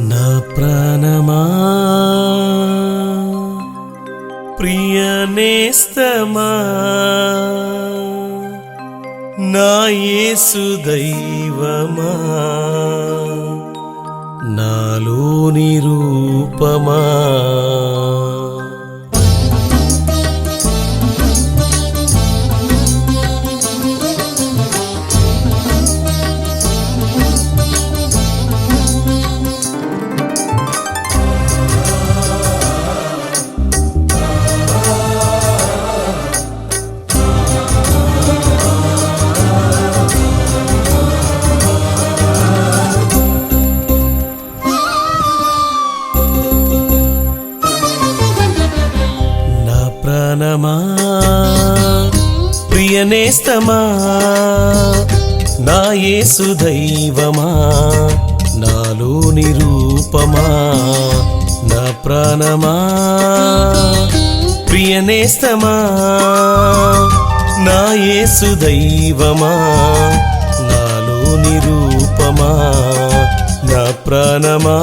నా ప్రాణమా ప్రియ నేస్తమా నా యేసు దైవమా నాలోని రూపమా ప్రాణమా ప్రియ నేస్తమా నా యేసు దైవమా నాలోని రూపమా నా ప్రాణమా ప్రియ నేస్తమా నా యేసు దైవమా నాలోని రూపమా నా ప్రాణమా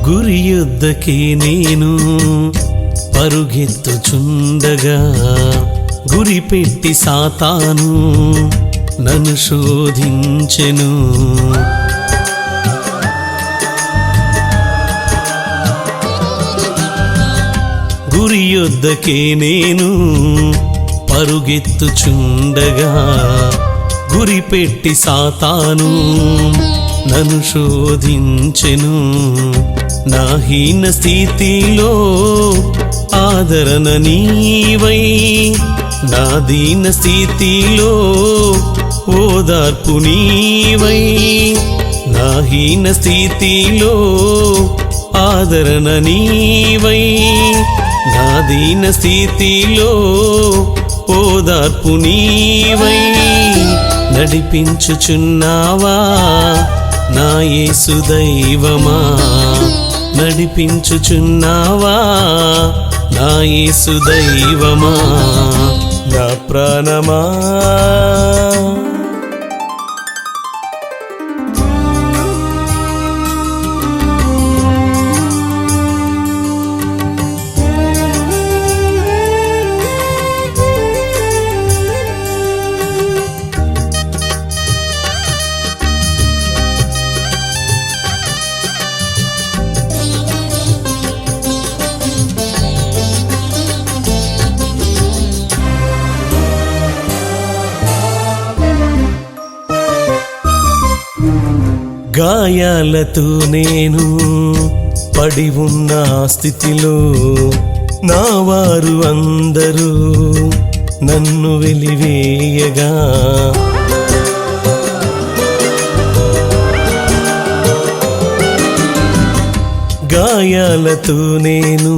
గురి యుద్ధకి నేను పరుగెత్తుచుండగా గురి పెట్టి సాతాను నన్ను శోధించెను. గురి యుద్ధకి నేను పరుగెత్తుచుండగా గురి పెట్టి సాతాను నన్ను శోధించెను. నా హీన స్థితిలో ఆదరణ నీవై నా దీన స్థితిలో ఓదార్పు నీవై నా హీన స్థితిలో ఆదరణ నీవై నా దీన స్థితిలో ఓదార్పు నీవై నడిపించుచున్నావా నా యేసు దైవమా నడిపించుచున్నావా నా యేసు దైవమా నా ప్రాణమా గాయాలతో నేను పడి ఉన్న స్థితిలో నా వారు అందరూ నన్ను వెలివేయగా గాయాలతో నేను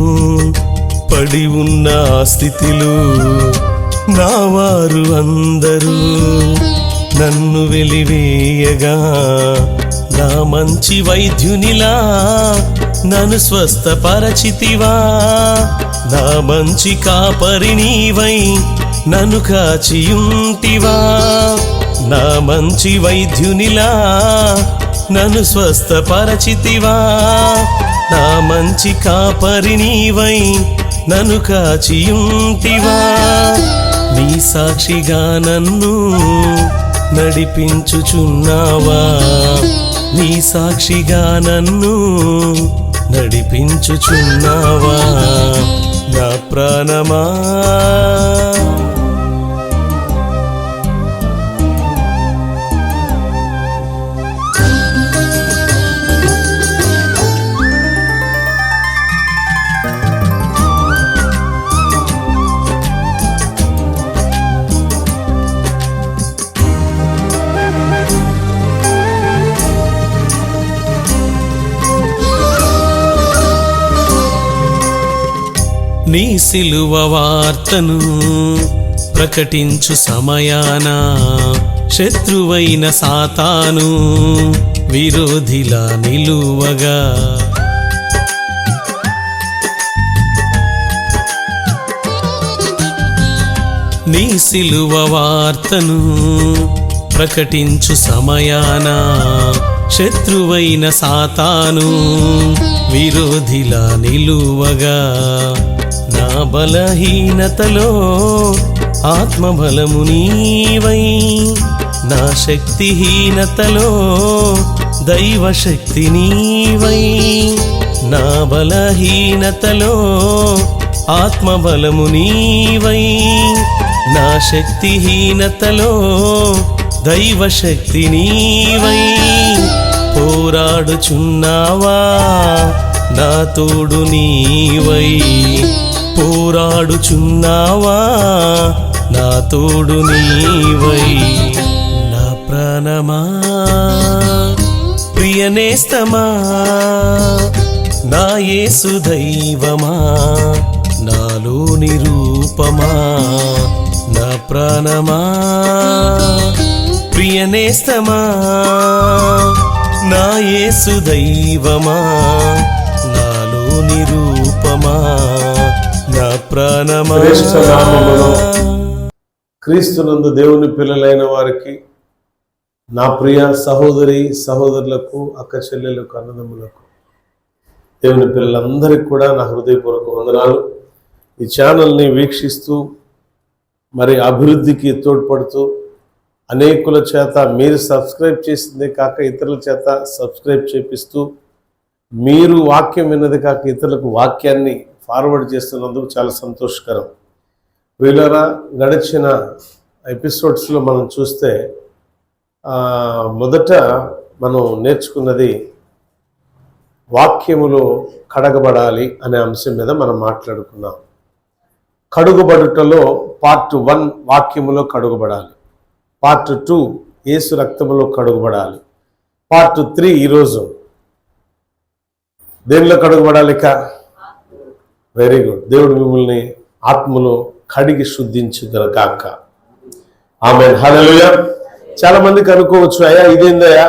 పడి ఉన్న స్థితిలో నా వారు అందరూ నన్ను వెలివేయగా నా మంచి వైద్యునిలా నన్ను స్వస్థపరచితివా నా మంచి కాపరి నీవై నన్ను కాచియుంటివా నా మంచి వైద్యునిలా నన్ను స్వస్థపరచితివా నా మంచి కాపరి నీవై నన్ను కాచియుంటివా నీ సాక్షిగా నన్ను నడిపించుచున్నావా నీ సాక్షిగా నన్ను నడిపించుచున్నావా నా ప్రాణమా నీ సిలువ వార్తను ప్రకటించు సమయాన శత్రువైన సాతాను విరోధిలా నిలువగా, నీ సిలువ వార్తను ప్రకటించు సమయాన శత్రువైన సాతాను విరోధిలా నిలువగా, నా బలహీనతలో ఆత్మబలము నీవై, నా శక్తిహీనతలో దైవశక్తి నీవై, నా బలహీనతలో ఆత్మబలము నీవై, నా శక్తిహీనతలో దైవశక్తి నీవై, పోరాడుచున్నావా నా తోడు నీవై, పోరాడుచున్నావా నా తోడు నీవై. నా ప్రాణమా ప్రియనేస్తమా, నా యేసు దైవమా, నాలోని రూపమా, నా ప్రాణమా ప్రియనేస్తమా, నా యేసు దైవమా, నాలోని రూపమా, నా ప్రాణమా. క్రీస్తునందు దేవుని పిల్లలైన వారికి, నా ప్రియ సహోదరి సహోదరులకు, అక్క చెల్లెలకు, అన్నదమ్ములకు, దేవుని పిల్లలందరికీ కూడా నా హృదయపూర్వక వందనాలు. ఈ ఛానల్ని వీక్షిస్తూ మరి అభివృద్ధికి తోడ్పడుతూ అనేకుల చేత మీరు సబ్స్క్రైబ్ చేసిందే కాక ఇతరుల చేత సబ్స్క్రైబ్ చేపిస్తూ, మీరు వాక్యం విన్నది కాక ఇతరులకు వాక్యాన్ని ఫార్వర్డ్ చేస్తున్నందుకు చాలా సంతోషకరం. వీళ్ళరా గడిచిన ఎపిసోడ్స్లో మనం చూస్తే మొదట మనం నేర్చుకున్నది వాక్యములో కడగబడాలి అనే అంశం మీద మనం మాట్లాడుకున్నాం. కడుగుబడుటలో పార్ట్ 1 వాక్యములో కడుగుబడాలి, పార్ట్ 2 యేసు రక్తములో కడుగుబడాలి, పార్ట్ 3 ఈరోజు దేనిలో కడుగుబడాలి? Very good. దేవుడు మిమ్మల్ని ఆత్మలో కడిగి శుద్ధించుగాక. ఆమేన్, హల్లెలూయా. చాలా మందికి అనుకోవచ్చు, అయ్యా ఇదేందయ్యా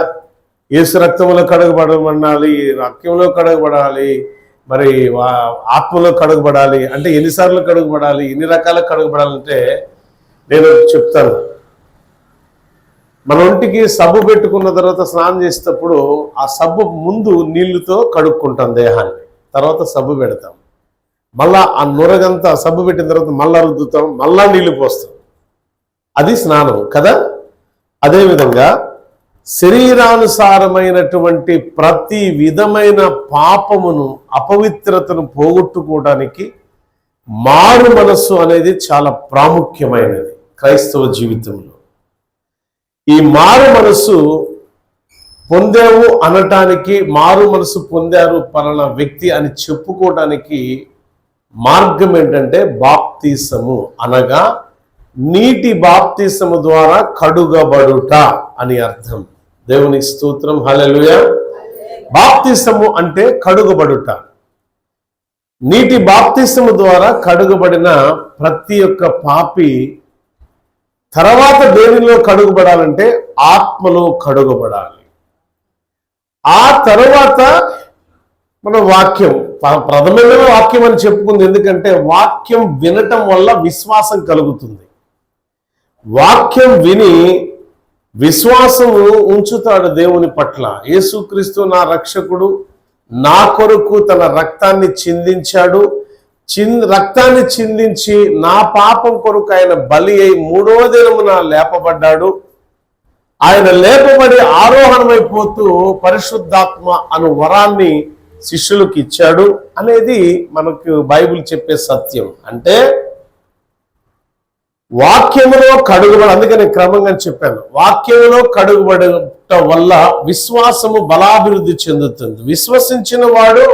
యేసు రక్తంలో కడగబడమనాలి, వాక్యంలో కడగబడాలి, మరి ఆత్మలో కడగబడాలి అంటే ఎన్నిసార్లు కడగబడాలి, ఎన్ని రకాల కడగబడాలంటే నేను చెప్తాను. మన ఒంటికి సబ్బు పెట్టుకున్న తర్వాత స్నానం చేసేటప్పుడు ఆ సబ్బు ముందు నీళ్లతో కడుక్కుంటాం దేహాన్ని, తర్వాత సబ్బు పెడతాం, మళ్ళా ఆ నురగంతా సబ్బు పెట్టిన తర్వాత మళ్ళా రుద్దుతాం, మళ్ళా నీళ్లు పోస్తాం. అది స్నానం కదా. అదేవిధంగా శరీరానుసారమైనటువంటి ప్రతి విధమైన పాపమును, అపవిత్రతను పోగొట్టుకోవడానికి మారు మనస్సు అనేది చాలా ప్రాముఖ్యమైనది క్రైస్తవ జీవితంలో. ఈ మారు మనస్సు పొందావు అనటానికి, మారు మనసు పొందారు పలానా వ్యక్తి అని చెప్పుకోవడానికి మార్గం ఏంటంటే బాప్తిసము, అనగా నీటి బాప్తిసము ద్వారా కడుగబడుట అని అర్థం. దేవునికి స్తోత్రం, హల్లెలూయా. బాప్తిసము అంటే కడుగబడుట. నీటి బాప్తిసము ద్వారా కడుగబడిన ప్రతి ఒక్క పాపి తర్వాత దేనిలో కడుగబడాలంటే ఆత్మలో కడుగబడాలి. ఆ తర్వాత మన వాక్యం, ప్రథమైన వాక్యం అని చెప్పుకుంది. ఎందుకంటే వాక్యం వినటం వల్ల విశ్వాసం కలుగుతుంది. వాక్యం విని విశ్వాసము ఉంచుతాడు దేవుని పట్ల. యేసుక్రీస్తు నా రక్షకుడు, నా కొరకు తన రక్తాన్ని చిందించాడు, రక్తాన్ని చిందించి నా పాపం కొరకు ఆయన బలి అయి 3వ దినమున లేపబడ్డాడు. ఆయన లేపబడి ఆరోహణమైపోతూ పరిశుద్ధాత్మ అను వరాన్ని శిష్యులకు ఇచ్చాడు అనేది మనకు బైబిల్ చెప్పే సత్యం. అంటే వాక్యములో కడుగుబడి, అందుకని క్రమంగా చెప్పాను, వాక్యములో కడుగుబడటం వల్ల విశ్వాసము బలాభివృద్ధి చెందుతుంది. విశ్వసించిన వాడు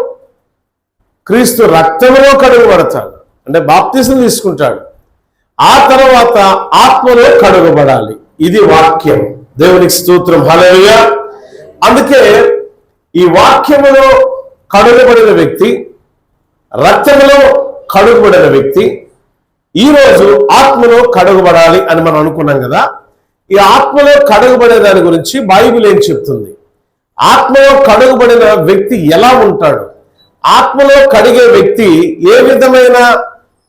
క్రీస్తు రక్తములో కడుగుబడతాడు, అంటే బాప్తిసం తీసుకుంటాడు. ఆ తర్వాత ఆత్మలో కడుగుబడాలి. ఇది వాక్యం. దేవునికి స్తోత్రం, హల్లెలూయా. అందుకే ఈ వాక్యములో కడుగుబడిన వ్యక్తి, రక్తములో కడుగుబడిన వ్యక్తి ఈరోజు ఆత్మలో కడుగుబడాలి అని మనం అనుకున్నాం కదా. ఈ ఆత్మలో కడుగుబడే దాని గురించి బైబిల్ ఏం చెప్తుంది? ఆత్మలో కడుగుబడిన వ్యక్తి ఎలా ఉంటాడు? ఆత్మలో కడిగే వ్యక్తి ఏ విధమైన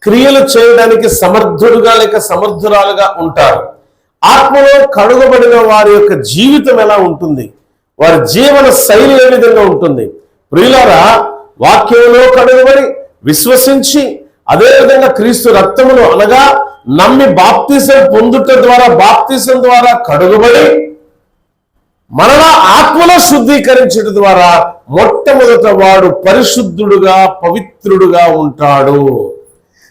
క్రియలు చేయడానికి సమర్థుడుగా లేక సమర్థురాలుగా ఉంటారు? ఆత్మలో కడుగబడిన వారి యొక్క జీవితం ఎలా ఉంటుంది? వారి జీవన శైలి ఏ విధంగా ఉంటుంది? ప్రియులారా, వాక్యంలో కడుగబడి విశ్వసించి అదేవిధంగా క్రీస్తు రక్తములో అనగా నమ్మి బాప్తిసం పొందుట ద్వారా బాప్తిసం ద్వారా కడుగబడి మరలా ఆత్మలో శుద్ధీకరించడం ద్వారా మొట్టమొదట వాడు పరిశుద్ధుడుగా పవిత్రుడుగా ఉంటాడు.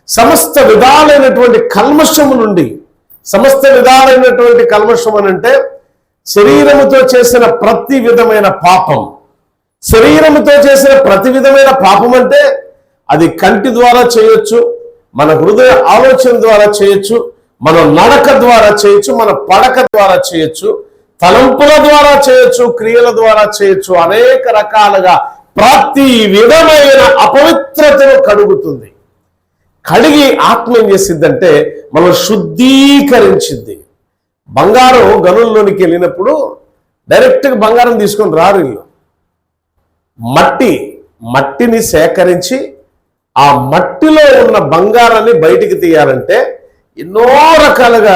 సమస్త విధాలైనటువంటి కల్మషము నుండి, సమస్త విధాలైనటువంటి కల్మషం అని అంటే శరీరముతో చేసిన ప్రతి విధమైన పాపం. శరీరముతో చేసిన ప్రతి విధమైన పాపం అంటే అది కంటి ద్వారా చేయొచ్చు, మన హృదయ ఆలోచన ద్వారా చేయొచ్చు, మన నడక ద్వారా చేయొచ్చు, మన పడక ద్వారా చేయొచ్చు, తలంపుల ద్వారా చేయొచ్చు, క్రియల ద్వారా చేయొచ్చు. అనేక రకాలుగా ప్రతి విధమైన అపవిత్రతను కడుగుతుంది. కడిగి ఆత్మ ఏం చేసిద్దంటే మనం శుద్ధీకరించింది. బంగారం గనుల్లోనికి వెళ్ళినప్పుడు డైరెక్ట్గా బంగారం తీసుకొని రారు. ఇల్లు మట్టిని సేకరించి ఆ మట్టిలో ఉన్న బంగారాన్ని బయటికి తీయాలంటే ఎన్నో రకాలుగా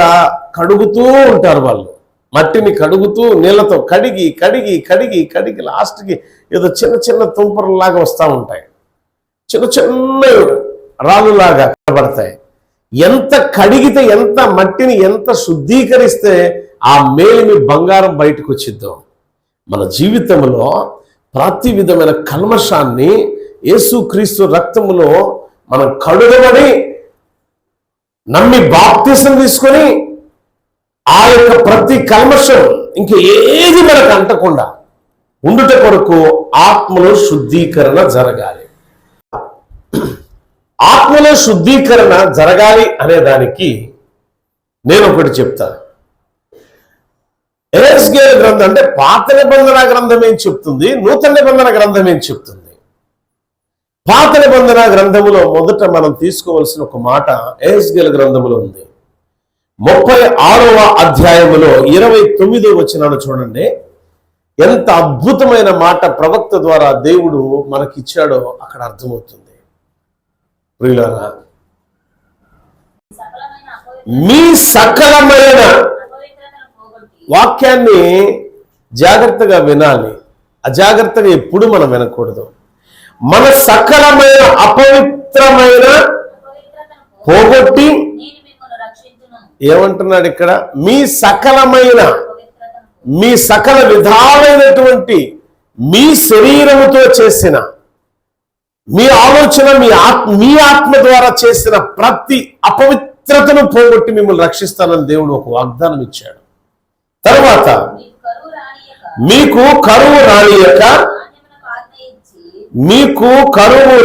కడుగుతూ ఉంటారు వాళ్ళు. మట్టిని కడుగుతూ నీళ్ళతో కడిగి కడిగి కడిగి కడిగి లాస్ట్కి ఏదో చిన్న చిన్న తుంపరలాగా వస్తూ ఉంటాయి, చిన్న చిన్న రాళ్ళులాగా కనబడతాయి. ఎంత కడిగితే, ఎంత మట్టిని ఎంత శుద్ధీకరిస్తే ఆ మేలిమి బంగారం బయటకు వచ్చిద్దాం. మన జీవితంలో ప్రతి విధమైన కల్మషాన్ని యేసుక్రీస్తు రక్తములో మనం కడుగబడి నమ్మి బాప్తిసం తీసుకొని ఆ యొక్క ప్రతి కల్మషం ఇంక ఏది మనకు అంటకుండా ఉండుట కొరకు ఆత్మలో శుద్ధీకరణ జరగాలి. ఆత్మలో శుద్ధీకరణ జరగాలి అనే దానికి నేను ఒకటి చెప్తాను. ఎహెజ్కేలు గ్రంథం అంటే పాత నిబంధన గ్రంథం ఏం చెప్తుంది, నూతన నిబంధన గ్రంథం ఏం చెప్తుంది? పాత నిబంధన గ్రంథములో మొదట మనం తీసుకోవలసిన ఒక మాట ఎహెజ్కేలు గ్రంథములో ఉంది. 36వ అధ్యాయములో 29వ వచనాన్ని చూడండి. ఎంత అద్భుతమైన మాట ప్రవక్త ద్వారా దేవుడు మనకిచ్చాడో అక్కడ అర్థమవుతుంది. ప్రియులారా, మీ సకలమైన వాక్యాన్ని జాగ్రత్తగా వినాలి, అజాగ్రత్తగా ఎప్పుడు మనం వినకూడదు. మన సకలమైన అపవిత్రమైన పోగొట్టి ఏమంటున్నాడు ఇక్కడ? మీ సకలమైన, మీ సకల విధాలైనటువంటి మీ శరీరముతో చేసిన, మీ ఆలోచన, మీ ఆత్మ ద్వారా చేసిన ప్రతి అపవిత్రతను పోగొట్టి మిమ్మల్ని రక్షిస్తానని దేవుడు ఒక వాగ్దానం ఇచ్చాడు. తర్వాత మీకు కరువు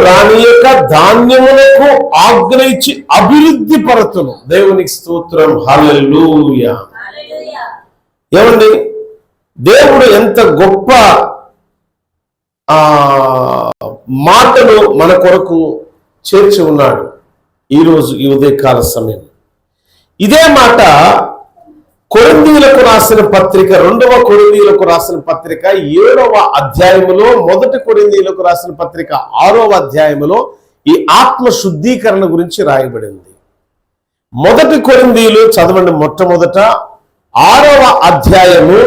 రానియక ధాన్యములకు ఆజ్ఞ ఇచ్చి అభివృద్ధి పరతును. దేవునికి స్తోత్రం, హల్లెలూయా. ఏమండి, దేవుడు ఎంత గొప్ప మాటలు మన కొరకు చేర్చి ఉన్నాడు ఈరోజు ఈ ఉదయకాల సమయం. ఇదే మాట కొరింథీయులకు రాసిన పత్రిక, 2వ కొరింథీయులకు రాసిన పత్రిక 7వ అధ్యాయములో, 1 కొరింథీయులకు రాసిన పత్రిక 6వ అధ్యాయములో ఈ ఆత్మ శుద్ధీకరణ గురించి రాయబడింది. 1 కొరింథీయులు చదవండి, మొట్టమొదట 6వ అధ్యాయము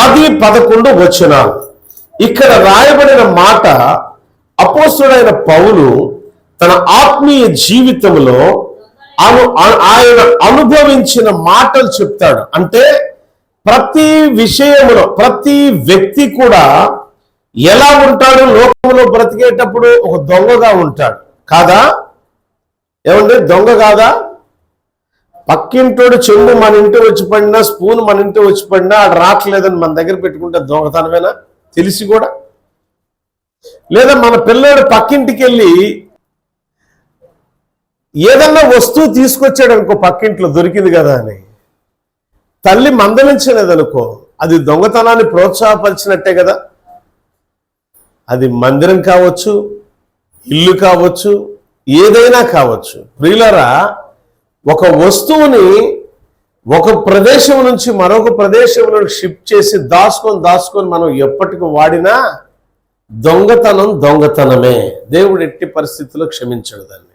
10-11 వచనాలు. ఇక్కడ రాయబడిన మాట అపోస్తలుడైన పౌలు తన ఆత్మీయ జీవితంలో ఆయన అనుభవించిన మాటలు చెప్తాడు. అంటే ప్రతి విషయంలో ప్రతి వ్యక్తి కూడా ఎలా ఉంటాడు? లోకంలో బ్రతికేటప్పుడు ఒక దొంగగా ఉంటాడు కాదా? ఏమండి, దొంగ కాదా? పక్కింటోడు చెంబు మన ఇంటి వచ్చి పడినా, స్పూన్ మన ఇంటి వచ్చి పడినా ఆడు రావట్లేదని మన దగ్గర పెట్టుకుంటే దొంగతనమేనా? తెలిసి కూడా. లేదా మన పిల్లాడు పక్కింటికి వెళ్ళి ఏదన్నా వస్తువు తీసుకొచ్చాడు అనుకో, పక్కింట్లో దొరికింది కదా అని, తల్లి మందలించలేదనుకో, అది దొంగతనాన్ని ప్రోత్సాహపరిచినట్టే కదా. అది మందిరం కావచ్చు, ఇల్లు కావచ్చు, ఏదైనా కావచ్చు. ప్రియులారా, ఒక వస్తువుని ఒక ప్రదేశం నుంచి మరొక ప్రదేశంలో షిఫ్ట్ చేసి దాచుకొని మనం ఎప్పటికి వాడినా దొంగతనమే. దేవుడు ఎట్టి పరిస్థితుల్లో క్షమించడు దాన్ని.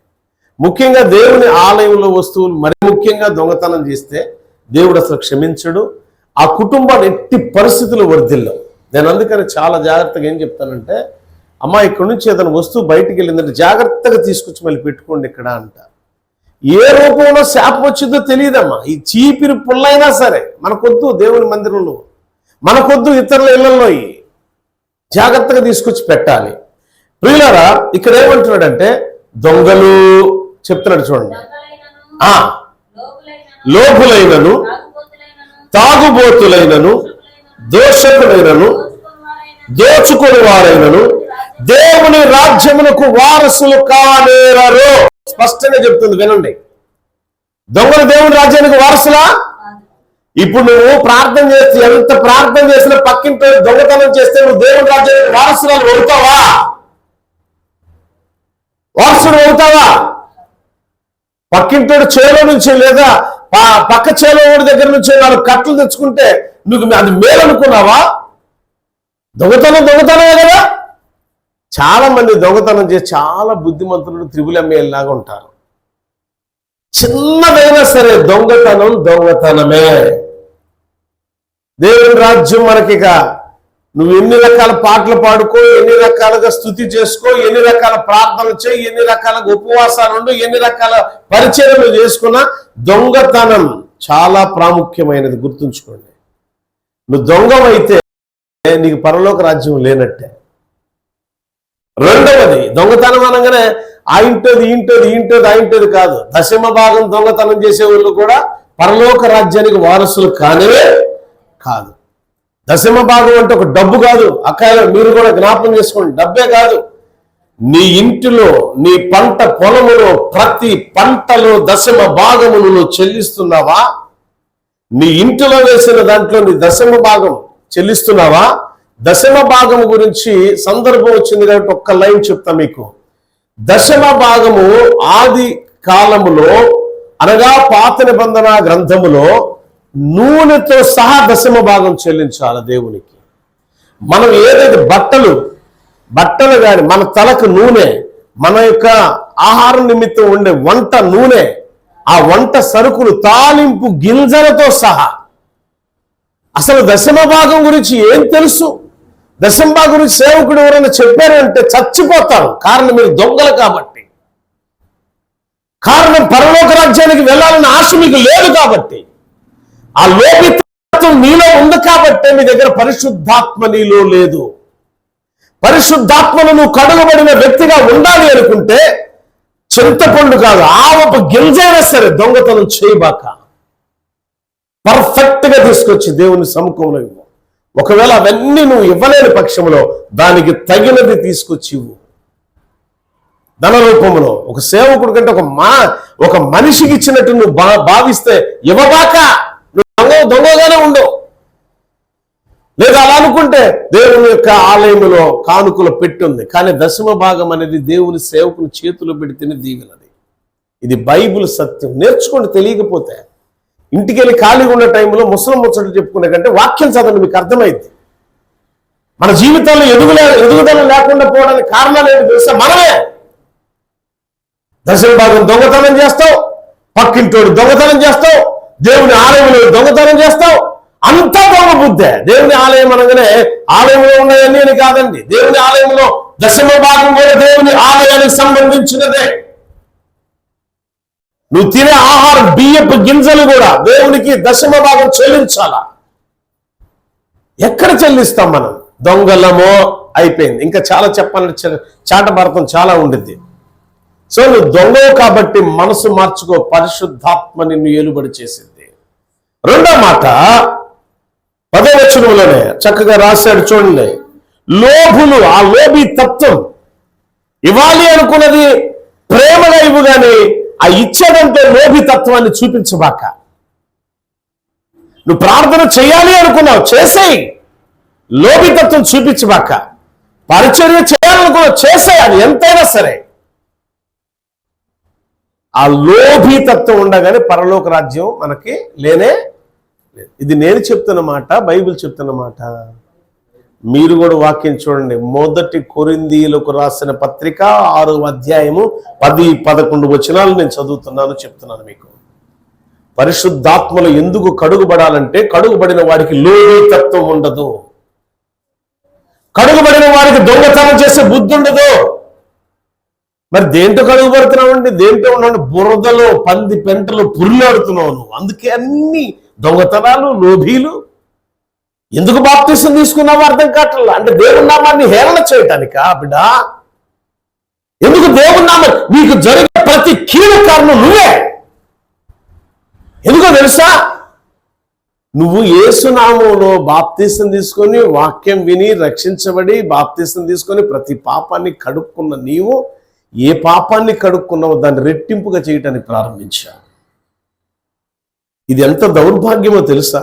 ముఖ్యంగా దేవుని ఆలయంలో వస్తువులు మరి ముఖ్యంగా దొంగతనం చేస్తే దేవుడు అసలు క్షమించడు. ఆ కుటుంబాన్ని ఎట్టి పరిస్థితులు వర్ధిల్లవు. నేను అందుకని చాలా జాగ్రత్తగా ఏం చెప్తానంటే, అమ్మా ఇక్కడ నుంచి ఏదైనా వస్తువు బయటికి వెళ్ళిందంటే జాగ్రత్తగా తీసుకొచ్చి మళ్ళీ పెట్టుకోండి ఇక్కడ అంట. ఏ రూపంలో శాపం వచ్చిందో తెలియదమ్మా. ఈ చీపిరి పుల్లైనా సరే మనకొద్దు, దేవుని మందిరంలో మనకొద్దు, ఇతరుల ఇళ్లలో జాగ్రత్తగా తీసుకొచ్చి పెట్టాలి. ప్రియులారా, ఇక్కడ ఏమంటున్నాడంటే దొంగలు చెప్తున్నాడు చూడండి. లోపులైనను తాగుబోతులైనను దోషకులైనను దోచుకుని వారైనను దేవుని రాజ్యమునకు వారసులు కానేరరు. స్పష్టంగా చెప్తుంది, వినండి. దొంగలు దేవుని రాజ్యానికి వారసులా? ఇప్పుడు నువ్వు ప్రార్థన చేస్తే, ఎంత ప్రార్థన చేసినా పక్కింటి దొంగతనం చేస్తే నువ్వు దేవుని రాజ్యానికి వారసురాలు అవుతావా? వారసుడు అవుతావా? పక్కింటోడు చేలో నుంచి లేదా పక్క చేలో దగ్గర నుంచి 4 కట్టలు తెచ్చుకుంటే నువ్వు అది మేలనుకున్నావా? దొంగతనమే కదా. చాలా మంది దొంగతనం చేసి చాలా బుద్ధిమంతులు త్రిబులమ్మేల్ లాగా ఉంటారు. చిన్నదైనా సరే దొంగతనమే. దేవుని రాజ్యం మనకిక నువ్వు ఎన్ని రకాల పాటలు పాడుకో, ఎన్ని రకాలుగా స్తుతి చేసుకో, ఎన్ని రకాల ప్రార్థనలు చేయి, ఎన్ని రకాలుగా ఉపవాసాలు ఉండు, ఎన్ని రకాల పరిచర్యలు చేసుకున్నా దొంగతనం చాలా ప్రాముఖ్యమైనది. గుర్తుంచుకోండి. నువ్వు దొంగవైతే నీకు పరలోక రాజ్యం లేనట్టే. రెండవది, దొంగతనం అనగానే ఆయింటది కాదు. 10వ భాగం దొంగతనం చేసే వాళ్ళు కూడా పరలోక రాజ్యానికి వారసులు కానివే కాదు. 10వ భాగం అంటే ఒక డబ్బు కాదు. అక్కడ మీరు కూడా జ్ఞాపకం చేసుకోండి, డబ్బే కాదు. నీ ఇంటిలో, నీ పంట పొలములో ప్రతి పంటలో 10వ భాగమును నువ్వు చెల్లిస్తున్నావా? నీ ఇంటిలో వేసిన దాంట్లో నీ 10వ భాగం చెల్లిస్తున్నావా? 10వ భాగము గురించి సందర్భం వచ్చింది కాబట్టి ఒక్క లైన్ చెప్తా మీకు. 10వ భాగము ఆది కాలములో అనగా పాత నిబంధన గ్రంథములో నూనెతో సహా 10వ భాగం చెల్లించాలి దేవునికి. మనం ఏదైతే బట్టలు కానీ, మన తలకు నూనె, మన యొక్క ఆహారం నిమిత్తం ఉండే వంట నూనె, ఆ వంట సరుకులు, తాలింపు గింజలతో సహా. అసలు 10వ భాగం గురించి ఏం తెలుసు? 10వ భాగం గురించి సేవకుడు ఎవరైనా చెప్పారంటే చచ్చిపోతారు. కారణం మీరు దొంగలు కాబట్టి. కారణం పరలోక రాజ్యానికి వెళ్ళాలన్న ఆశ మీకు లేదు కాబట్టి. ఆ లోపితత్వం నీలో ఉంది కాబట్టి మీ దగ్గర పరిశుద్ధాత్మ నీలో లేదు. పరిశుద్ధాత్మను నువ్వు కడుగబడిన వ్యక్తిగా ఉండాలి అనుకుంటే చింతపండు కాదు, ఆవపు గింజైనా సరే దొంగతనం చేయబాక. పర్ఫెక్ట్ గా తీసుకొచ్చి దేవుని సముఖంలో ఇవ్వు. ఒకవేళ అవన్నీ నువ్వు ఇవ్వలేని పక్షంలో దానికి తగినది తీసుకొచ్చి ఇవ్వు. ధన రూపంలో ఒక సేవకుడు కంటే ఒక మనిషికి ఇచ్చినట్టు నువ్వు భావిస్తే ఇవ్వబాక. నువ్వు దొంగగానే ఉండవు. లేదా అలా అనుకుంటే దేవుని యొక్క ఆలయంలో కానుకలు పెట్టుంది, కానీ 10వ భాగం అనేది దేవుని సేవకుని చేతులు పెడితేనే దీవెనది. ఇది బైబిల్ సత్యం. నేర్చుకోండి. తెలియకపోతే ఇంటికి వెళ్ళి ఖాళీగా ఉన్న టైంలో ముచ్చట్లు చెప్పుకునే కంటే వాక్యం చదవండి, మీకు అర్థమైంది. మన జీవితంలో ఎదుగుదల లేకుండా పోవడానికి కారణాలు ఏంటి తెలుసా? మనమే. 10వ భాగం దొంగతనం చేస్తావు, పక్కింటోడు దొంగతనం చేస్తావు, దేవుని ఆలయంలో దొంగతనం చేస్తావు. అంతా దొంగ బుద్ధే. దేవుని ఆలయం అనగానే ఆలయంలో ఉన్నాయన్నీ అని కాదండి. దేవుని ఆలయంలో 10వ భాగం కూడా దేవుని ఆలయానికి సంబంధించినదే. నువ్వు తినే ఆహారం, బియ్యపు గింజలు కూడా దేవునికి 10వ భాగం చెల్లించాలా. ఎక్కడ చెల్లిస్తాం మనం? దొంగలమో అయిపోయింది. ఇంకా చాలా చెప్పాలంటే చాటభారతం చాలా ఉండిద్ది. సో నువ్వు దొంగవు కాబట్టి మనసు మార్చుకో. పరిశుద్ధాత్మ నిన్ను ఏలుబడి చేసింది. రెండో మాట 10వ వచనంలోనే చక్కగా రాశాడు చూడండి. లోభులు, ఆ లోభి తత్వం, ఇవ్వాలి అనుకున్నది ప్రేమగా ఇవ్వు కానీ ఆ ఇచ్చేదంటే లోభి తత్వాన్ని చూపించబాక. నువ్వు ప్రార్థన చేయాలి అనుకున్నావు, చేసేయి. లోభి తత్వం చూపించబాక. పరిచర్య చేయాలనుకున్నావు, చేసేయి. అది ఎంతైనా సరే. ఆ లోభీతత్వం ఉండగానే పరలోక రాజ్యం మనకి లేనే లేదు. ఇది నేను చెప్తున్న మాట, బైబిల్ చెప్తున్న మాట. మీరు కూడా వాక్యం చూడండి. 1 కొరింథీయులకు రాసిన పత్రిక 6వ అధ్యాయము 10-11 వచనాలు నేను చెప్తున్నాను మీకు. పరిశుద్ధాత్మలు ఎందుకు కడుగుబడాలంటే, కడుగుబడిన వారికి లోభీతత్వం ఉండదు, కడుగుబడిన వారికి దొంగతనం చేసే బుద్ధి ఉండదు. మరి దేంట్లో కడుగుబడుతున్నావండి? దేంట్లో ఉన్నాడు? బురదలో పంది పెంటలో పురులాడుతున్నావు నువ్వు. అందుకే అన్ని దొంగతనాలు, లోభీలు. ఎందుకు బాప్తిసం తీసుకున్నావు అర్థం కావట్లేదు. అంటే దేవుని నామాన్ని హేళన చేయటానికా బిడ్డ? ఎందుకు దేవుని నామం? నీకు జరిగే ప్రతి కీడు కారణం నువ్వే. ఎందుకో తెలుసా? నువ్వు యేసునామంలో బాప్తిసం తీసుకొని, వాక్యం విని రక్షించబడి బాప్తిసం తీసుకొని ప్రతి పాపాన్ని కడుక్కున్న నీవు ఏ పాపాన్ని కడుక్కున్నావో దాన్ని రెట్టింపుగా చేయటానికి ప్రారంభించా. ఇది ఎంత దౌర్భాగ్యమో తెలుసా?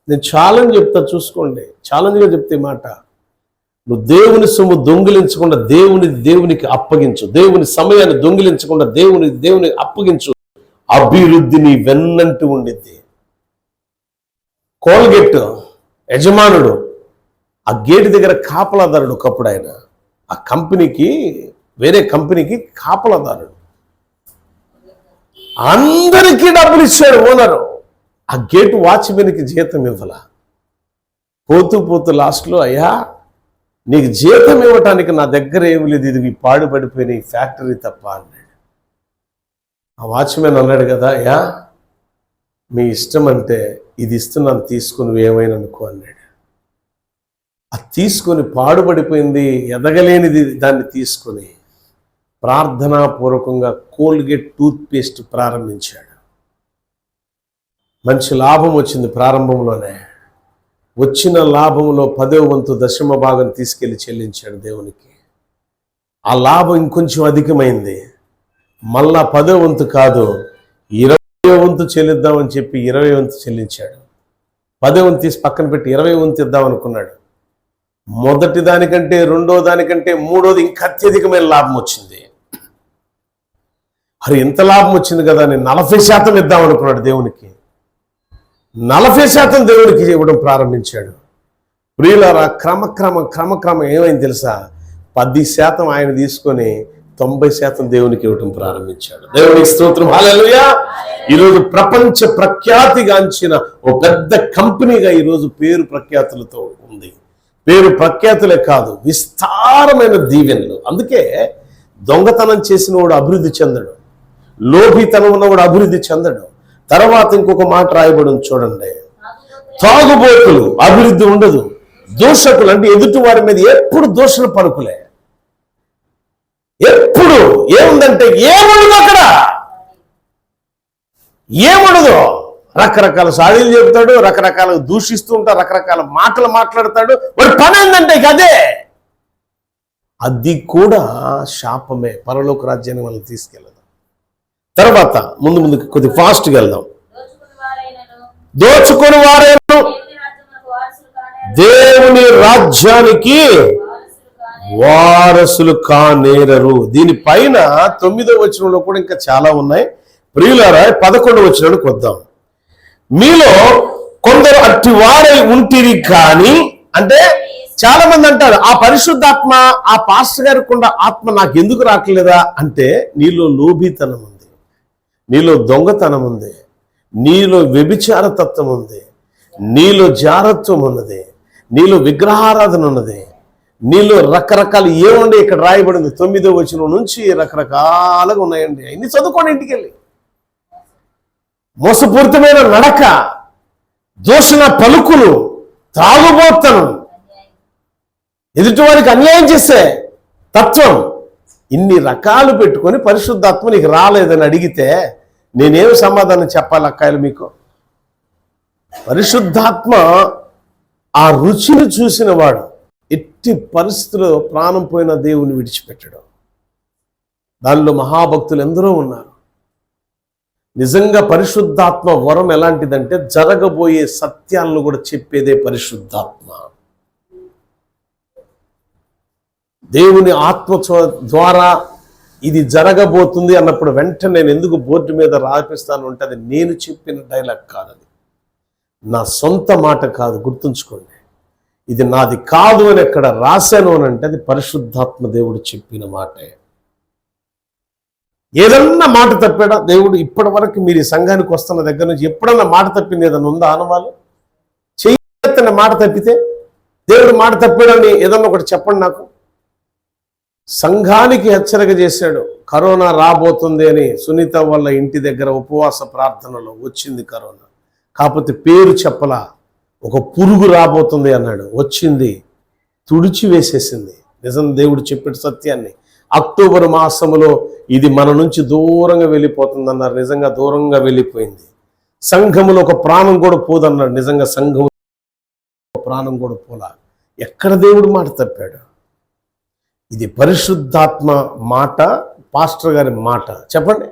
నేను ఛాలెంజ్ చెప్తా, చూసుకోండి. ఛాలెంజ్గా చెప్తే మాట, నువ్వు దేవుని సొమ్ము దొంగిలించకుండా దేవునికి అప్పగించు. దేవుని సమయాన్ని దొంగిలించకుండా దేవునికి అప్పగించు. అభివృద్ధి నీ వెన్నంటి ఉండిద్ది. కోల్గేట్ యజమానుడు ఆ గేటు దగ్గర కాపలాదారుడు. ఒకప్పుడు ఆయన ఆ కంపెనీకి, వేరే కంపెనీకి కాపలాదారుడు. అందరికీ డబ్బులు ఇచ్చాడు ఓనరు. ఆ గేటు వాచ్మెన్కి జీతం ఇవ్వాల. పోతూ లాస్ట్లో, అయ్యా నీకు జీతం ఇవ్వటానికి నా దగ్గర ఏమి లేదు, ఇది పాడుపడిపోయిన ఈ ఫ్యాక్టరీ తప్ప అన్నాడు. ఆ వాచ్మెన్ అన్నాడు కదా, అయ్యా మీ ఇష్టం అంటే ఇది ఇస్తున్నాను, తీసుకుని ఏమైనా అనుకో అన్నాడు. అది తీసుకొని పాడుపడిపోయింది, ఎదగలేనిది దాన్ని తీసుకొని ప్రార్థనాపూర్వకంగా కోల్గేట్ టూత్పేస్ట్ ప్రారంభించాడు. మంచి లాభం వచ్చింది. ప్రారంభంలోనే వచ్చిన లాభంలో 10వ వంతు దశమ భాగం తీసుకెళ్లి చెల్లించాడు దేవునికి. ఆ లాభం ఇంకొంచెం అధికమైంది. మళ్ళా 10వ వంతు కాదు, 20వ వంతు చెల్లిద్దామని చెప్పి 20వ వంతు చెల్లించాడు. 10వ వంతు తీసి పక్కన పెట్టి 20వ వంతు ఇద్దాం అనుకున్నాడు. మొదటి దానికంటే, రెండో దానికంటే, మూడోది ఇంకా అత్యధికమైన లాభం వచ్చింది. మరి ఎంత లాభం వచ్చింది కదా అని 40% ఇద్దాం అనుకున్నాడు దేవునికి. 40% దేవునికి ఇవ్వడం ప్రారంభించాడు. ప్రియులారా, క్రమక్రమం ఏమైంది తెలుసా? 10% ఆయన తీసుకొని 90% దేవునికి ఇవ్వడం ప్రారంభించాడు. దేవునికి స్తోత్రం, హల్లెలూయా. ఈరోజు ప్రపంచ ప్రఖ్యాతిగాంచిన ఓ పెద్ద కంపెనీగా ఈరోజు పేరు ప్రఖ్యాతులతో ఉంది. పేరు ప్రఖ్యాతులే కాదు, విస్తారమైన దీవెనలు. అందుకే దొంగతనం చేసిన వాడు అభివృద్ధి చెందడు, లోభితనం ఉన్నవాడు అభివృద్ధి చెందడు. తర్వాత ఇంకొక మాట రాయబడి చూడండి, తాగుబోతులు అభివృద్ధి ఉండదు, దూషకులు అంటే ఎదుటి వారి మీద ఎప్పుడు దూషణ పలుకులే. ఎప్పుడు ఏముందంటే ఏముండదు, అక్కడ ఏముండదు. రకరకాల సాడీలు చెబుతాడు, రకరకాల దూషిస్తూ ఉంటాడు, రకరకాల మాటలు మాట్లాడతాడు. వాడి పని ఏంటంటే ఇక అదే. అది కూడా శాపమే, పరలోక రాజ్యాన్ని మనం తీసుకెళ్ళదు. తర్వాత ముందుకు కొద్ది ఫాస్ట్గా వెళ్దాం. దోచుకొని వారైనను దేవుని రాజ్యానికి వారసులు కానేరరు. దీనిపైన 9వ వచనంలో కూడా ఇంకా చాలా ఉన్నాయి. ప్రియులారా, 11వ వచనానికి వద్దాం. మీలో కొందరు అట్టి వారై ఉంటిరి కానీ, అంటే చాలా మంది అంటారు, ఆ పరిశుద్ధాత్మ, ఆ పాస్టర్ గారికి ఉన్న ఆత్మ నాకు ఎందుకు రావట్లేదా అంటే, నీలో లోభీతనం ఉంది, నీలో దొంగతనం ఉంది, నీలో వ్యభిచార తత్వం ఉంది, నీలో జారత్వం ఉన్నది, నీలో విగ్రహారాధన ఉన్నది, నీలో రకరకాల ఏముండే ఇక్కడ రాయబడింది. 9వ వచనం నుంచి రకరకాలుగా ఉన్నాయండి. ఇన్ని చదువుకోండి ఇంటికి వెళ్ళి. మోసపూరితమైన నడక, దూషణ పలుకులు, త్రాగుబోతనం, ఎదుటివారికి అన్యాయం చేసే తత్వం, ఇన్ని రకాలు పెట్టుకొని పరిశుద్ధాత్మ నీకు రాలేదని అడిగితే నేనేం సమాధానం చెప్పాలి అక్కాయలు మీకు? పరిశుద్ధాత్మ ఆ రుచిని చూసిన వాడు ఎట్టి పరిస్థితుల్లో ప్రాణం పోయిన దేవుని విడిచిపెట్టడం. దానిలో మహాభక్తులు ఎందరో ఉన్నారు. నిజంగా పరిశుద్ధాత్మ వరం ఎలాంటిదంటే, జరగబోయే సత్యాలను కూడా చెప్పేదే పరిశుద్ధాత్మ. దేవుని ఆత్మ ద్వారా ఇది జరగబోతుంది అన్నప్పుడు వెంటనే నేను ఎందుకు బోర్డు మీద రాపిస్తాను అంటే అది నేను చెప్పిన డైలాగ్ కాదు, అది నా సొంత మాట కాదు, గుర్తుంచుకోండి. ఇది నాది కాదు అని ఎక్కడ రాశాను అని అంటే అది పరిశుద్ధాత్మ దేవుడు చెప్పిన మాటే. ఏదన్నా మాట తప్పాడా దేవుడు? ఇప్పటి వరకు మీరు ఈ సంఘానికి వస్తున్న దగ్గర నుంచి ఎప్పుడన్నా మాట తప్పింది ఏదన్నా ఉందా? ఆనవాళ్ళు చెయ్యన్న మాట తప్పితే దేవుడు మాట తప్పాడని ఏదన్నా ఒకటి చెప్పండి నాకు. సంఘానికి హెచ్చరిక చేశాడు, కరోనా రాబోతుంది అని. సునీత వాళ్ళ ఇంటి దగ్గర ఉపవాస ప్రార్థనలో వచ్చింది కరోనా, కాకపోతే పేరు చెప్పలా. ఒక పురుగు రాబోతుంది అన్నాడు, వచ్చింది, తుడిచి వేసేసింది. నిజం, దేవుడు చెప్పిన సత్యాన్ని. అక్టోబర్ మాసములో ఇది మన నుంచి దూరంగా వెళ్ళిపోతుంది అన్నారు, నిజంగా దూరంగా వెళ్ళిపోయింది. సంఘములో ఒక ప్రాణం కూడా పోదన్నాడు, నిజంగా సంఘం ప్రాణం కూడా పోలా. ఎక్కడ దేవుడు మాట తప్పాడు? ఇది పరిశుద్ధాత్మ మాట, పాస్టర్ గారి మాట. చెప్పండి.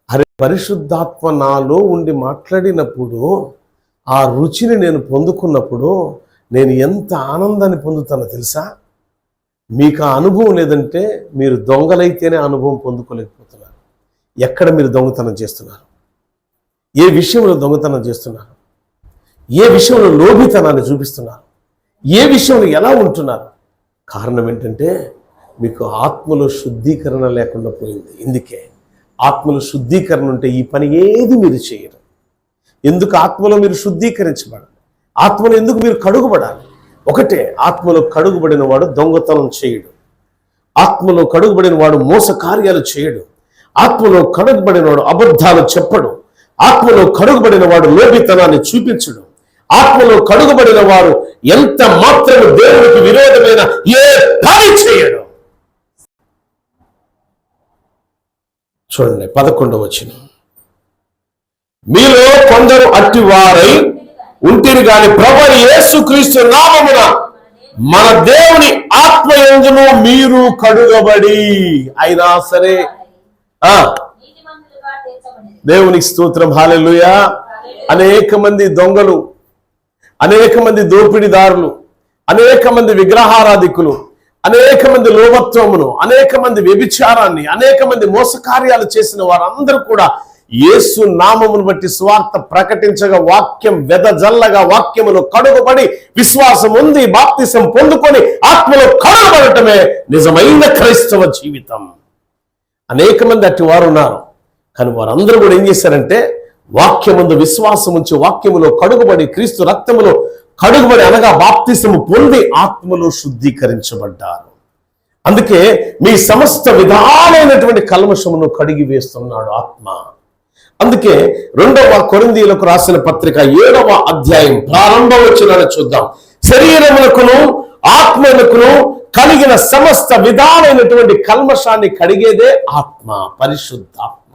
అరే, పరిశుద్ధాత్మ నాలో ఉండి మాట్లాడినప్పుడు ఆ రుచిని నేను పొందుకున్నప్పుడు నేను ఎంత ఆనందాన్ని పొందుతానో తెలుసా? మీకు ఆ అనుభవం లేదంటే మీరు దొంగలైతేనే అనుభవం పొందుకోలేకపోతున్నారు. ఎక్కడ మీరు దొంగతనం చేస్తున్నారు? ఏ విషయంలో దొంగతనం చేస్తున్నారు? ఏ విషయంలో లోభితనాన్ని చూపిస్తున్నారు? ఏ విషయంలో ఎలా ఉంటున్నారు? కారణం ఏంటంటే మీకు ఆత్మలో శుద్ధీకరణ లేకుండా పోయింది. ఇందుకే ఆత్మలో శుద్ధీకరణ ఉంటే ఈ పని ఏది మీరు చేయరు. ఎందుకు ఆత్మలో మీరు శుద్ధీకరించబడాలి? ఆత్మలో ఎందుకు మీరు కడుగుబడాలి? ఒకటే, ఆత్మలో కడుగుబడిన వాడు దొంగతనం చేయడు, ఆత్మలో కడుగుబడిన వాడు మోస కార్యాలు చేయడు, ఆత్మలో కడుగుబడిన వాడు అబద్ధాలు చెప్పడు, ఆత్మలో కడుగుబడిన వాడు లోభితనాన్ని చూపించడు, ఆత్మలో కడుగుబడిన వారు ఎంత మాత్రం దేవునికి విరోధమైన ఏ పని చేయడు. చూడండి 11వ వచనం, మీలో కొందరు అట్టివారై ఉంటిరి గాని ప్రభువైన యేసుక్రీస్తు నామమున మన దేవుని ఆత్మయందును మీరు కడుగబడి అయినా సరే దేవునికి స్తోత్రం, హల్లెలూయా. అనేక మంది దొంగలు, అనేక మంది దోపిడీదారులు, అనేక మంది విగ్రహారాధికులు, అనేక మంది లోభత్వమును, అనేక మంది వ్యభిచారాన్ని, అనేక మంది మోసకార్యాలు చేసిన వారందరూ కూడా యేసు నామమును బట్టి స్వార్థ ప్రకటించగా వాక్యం వెదజల్లగా వాక్యమును కడుగుబడి విశ్వాసం ఉంది, బాప్తిసం పొందుకొని ఆత్మలో కడుగుబడటమే నిజమైన క్రైస్తవ జీవితం. అనేక మంది అట్టి వారు ఉన్నారు, కానీ వారందరూ కూడా ఏం చేశారంటే వాక్యమందు విశ్వాసం ఉంచి వాక్యములో కడుగుబడి క్రీస్తు రక్తములో కడుగుబడి అనగా బాప్తిసము పొంది ఆత్మలో శుద్ధీకరించబడ్డారు. అందుకే మీ సమస్త విధాలైనటువంటి కల్మషమును కడిగి వేస్తున్నాడు ఆత్మ. అందుకే 2వ కొరింథీయులకు రాసిన పత్రిక 7వ అధ్యాయం ప్రారంభం వచనాన్ని చూద్దాం. శరీరములకును ఆత్మలకును కలిగిన సమస్త విధాలైనటువంటి కల్మషాన్ని కడిగేదే ఆత్మ, పరిశుద్ధాత్మ.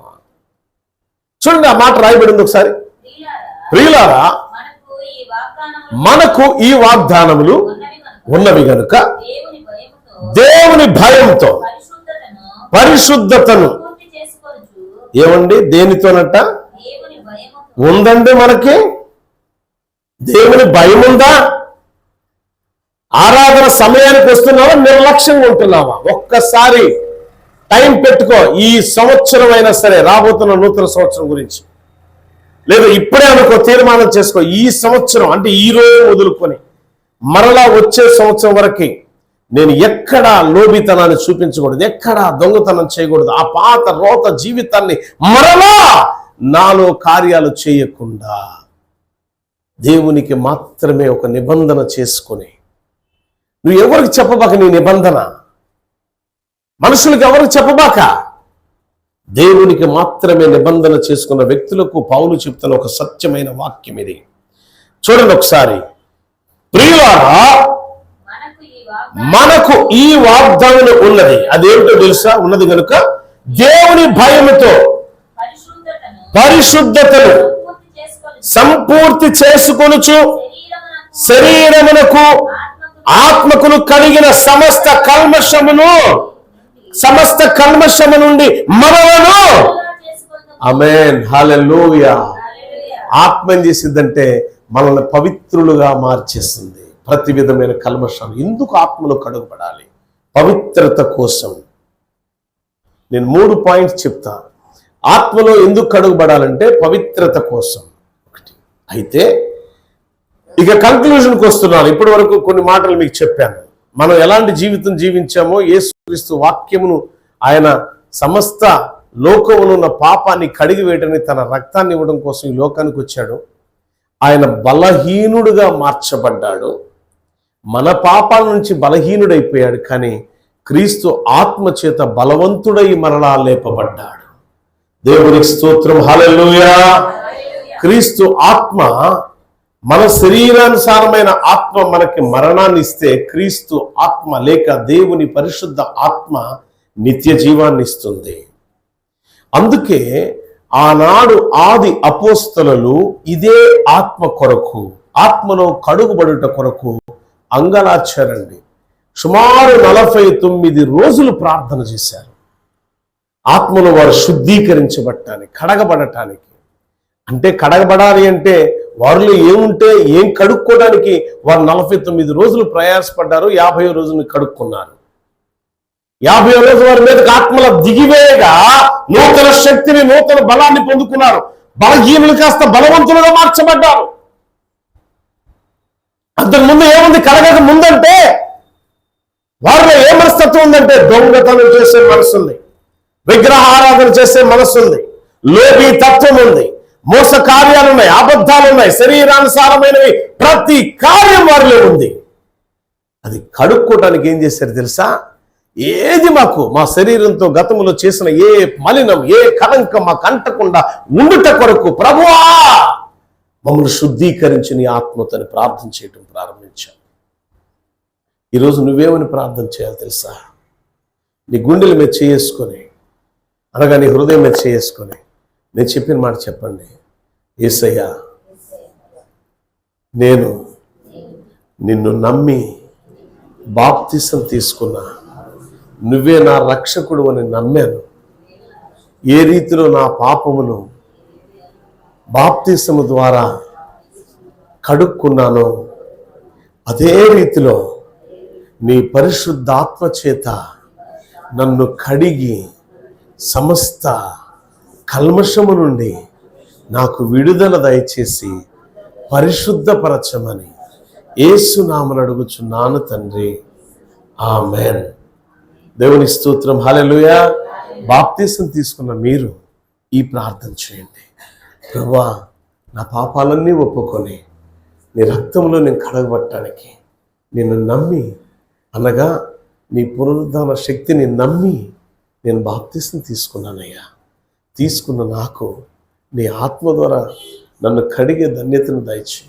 చూడండి, ఆ మాట రాయబడింది ఒకసారి. ప్రియులారా, మనకు ఈ వాగ్దానములు ఉన్నవి గనుక దేవుని భయంతో పరిశుద్ధతను ఏమండి దేనితోనట ఉందండి? మనకి దేవుని భయం ఉందా? ఆరాధన సమయానికి వస్తున్నావా, నిర్లక్ష్యంగా ఉంటున్నావా? ఒక్కసారి టైం పెట్టుకో. ఈ సంవత్సరం అయినా సరే, రాబోతున్న నూతన సంవత్సరం గురించి, లేదా ఇప్పుడే అనుకో, తీర్మానం చేసుకో. ఈ సంవత్సరం అంటే ఈ రోజు మొదలుకొని మరలా వచ్చే సంవత్సరం వరకు నేను ఎక్కడా లోభితనాన్ని చూపించకూడదు, ఎక్కడా దొంగతనం చేయకూడదు. ఆ పాత రోత జీవితాన్ని మరలా నాలో కార్యాలు చేయకుండా దేవునికి మాత్రమే ఒక నిబంధన చేసుకొని, నువ్వు ఎవరికి చెప్పబాక నీ నిబంధన, మనుషులకు ఎవరికి చెప్పబాక, దేవునికి మాత్రమే నిబంధన చేసుకున్న వ్యక్తులకు పౌలు చెప్తున్న ఒక సత్యమైన వాక్యం ఇది. చూడండి ఒకసారి. ప్రియులారా, మనకు ఈ వాగ్దానం ఉన్నది. అదేమిటో తెలుసా? ఉన్నది కనుక దేవుని భయముతో పరిశుద్ధతను సంపూర్తి చేసుకొనుచు శరీరమునకు ఆత్మకును కలిగిన సమస్త కల్మషము నుండి మనలను ఆమేన్ హల్లెలూయా. ఆత్మ ఏం చేసిందంటే మనల్ని పవిత్రులుగా మార్చేస్తుంది. ప్రతి విధమైన కల్మషాలు ఎందుకు ఆత్మలో కడుగుపడాలి? పవిత్రత కోసం. నేను 3 పాయింట్స్ చెప్తా. ఆత్మలో ఎందుకు కడుగుబడాలంటే పవిత్రత కోసం ఒకటి. అయితే ఇక కంక్లూజన్కి వస్తున్నాను. ఇప్పటి వరకు కొన్ని మాటలు మీకు చెప్పాను. మనం ఎలాంటి జీవితం జీవించామో, యేసుక్రీస్తు వాక్యమును ఆయన సమస్త లోకమును ఉన్న పాపాన్ని కడిగి వేయడానికి తన రక్తాన్ని ఇవ్వడం కోసం ఈ లోకానికి వచ్చాడు. ఆయన బలహీనుడుగా మార్చబడ్డాడు. మన పాపాల నుంచి బలహీనుడైపోయాడు. కానీ క్రీస్తు ఆత్మ చేత బలవంతుడై మరలా లేపబడ్డాడు. దేవునికి స్తోత్రం, హల్లెలూయా. క్రీస్తు ఆత్మ, మన శరీరానుసారమైన ఆత్మ మనకి మరణాన్ని ఇస్తే, క్రీస్తు ఆత్మ లేక దేవుని పరిశుద్ధ ఆత్మ నిత్య జీవాన్ని ఇస్తుంది. అందుకే ఆనాడు ఆది అపోస్తలులు ఇదే ఆత్మ కొరకు, ఆత్మలో కడుగుబడుట కొరకు అంగలార్చారండి. సుమారు 49 రోజులు ప్రార్థన చేశారు. ఆత్మలో వారు శుద్ధీకరించబడటానికి, కడగబడటానికి. అంటే కడగబడాలి అంటే వారిలో ఏముంటే ఏం కడుక్కోవడానికి వారు 49 రోజులు ప్రయాసపడ్డారు. 50వ రోజుని కడుక్కున్నారు. 50వ రోజు వారి మీదకి ఆత్మల దిగివేయగా నూతన శక్తిని, నూతన బలాన్ని పొందుకున్నారు. బలహీనులు కాస్త బలవంతులుగా మార్చబడ్డారు. అంతకుముందు ఏముంది? కడగక ముందంటే వారిలో ఏ మనస్తత్వం ఉందంటే దొంగతనం చేసే మనసు ఉంది, విగ్రహారాధన చేసే మనసు ఉంది, లోభీ తత్వం ఉంది, మోస కార్యాలు ఉన్నాయి, అబద్ధాలు ఉన్నాయి, శరీరానుసారమైనవి ప్రతి కార్యం వారిలో ఉంది. అది కడుక్కోవటానికి ఏం చేశారు తెలుసా? ఏది మా శరీరంతో గతంలో చేసిన ఏ మలినం, ఏ కలంకం మాకు అంటకుండా ఉండుట కొరకు ప్రభువా మమ్మల్ని శుద్ధీకరించి నీ ఆత్మతోని ప్రార్థన చేయటం ప్రారంభించాం. ఈరోజు నువ్వేమని ప్రార్థన చేయాలి తెలుసా? నీ గుండెల మీద చేసుకొని, అనగా నీ హృదయం మీద చేసుకొని నేను చెప్పిన మాట చెప్పండి. యేసయ్యా, నేను నిన్ను నమ్మి బాప్తిసం తీసుకున్నా. నువ్వే నా రక్షకుడు అని నమ్మాను. ఏ రీతిలో నా పాపమును బాప్తిసము ద్వారా కడుక్కున్నానో అదే రీతిలో నీ పరిశుద్ధాత్మ చేత నన్ను కడిగి సమస్త కల్మషము నుండి నాకు విడుదల దయచేసి పరిశుద్ధపరచమని యేసునామమున అడుగుచున్నాను తండ్రి, ఆమేన్. దేవుని స్తోత్రం, హల్లెలూయా. బాప్తిసం తీసుకున్న మీరు ఈ ప్రార్థన చేయండి. ప్రభువా, నా పాపాలన్నీ ఒప్పుకొని నీ రక్తంలో నేను కడగబట్టడానికి నిన్ను నమ్మి, అనగా నీ పునరుద్ధాన శక్తిని నమ్మి నేను బాప్తిసం తీసుకున్నానయ్యా. తీసుకున్న నాకు నీ ఆత్మ ద్వారా నన్ను కడిగే ధన్యతను దయచి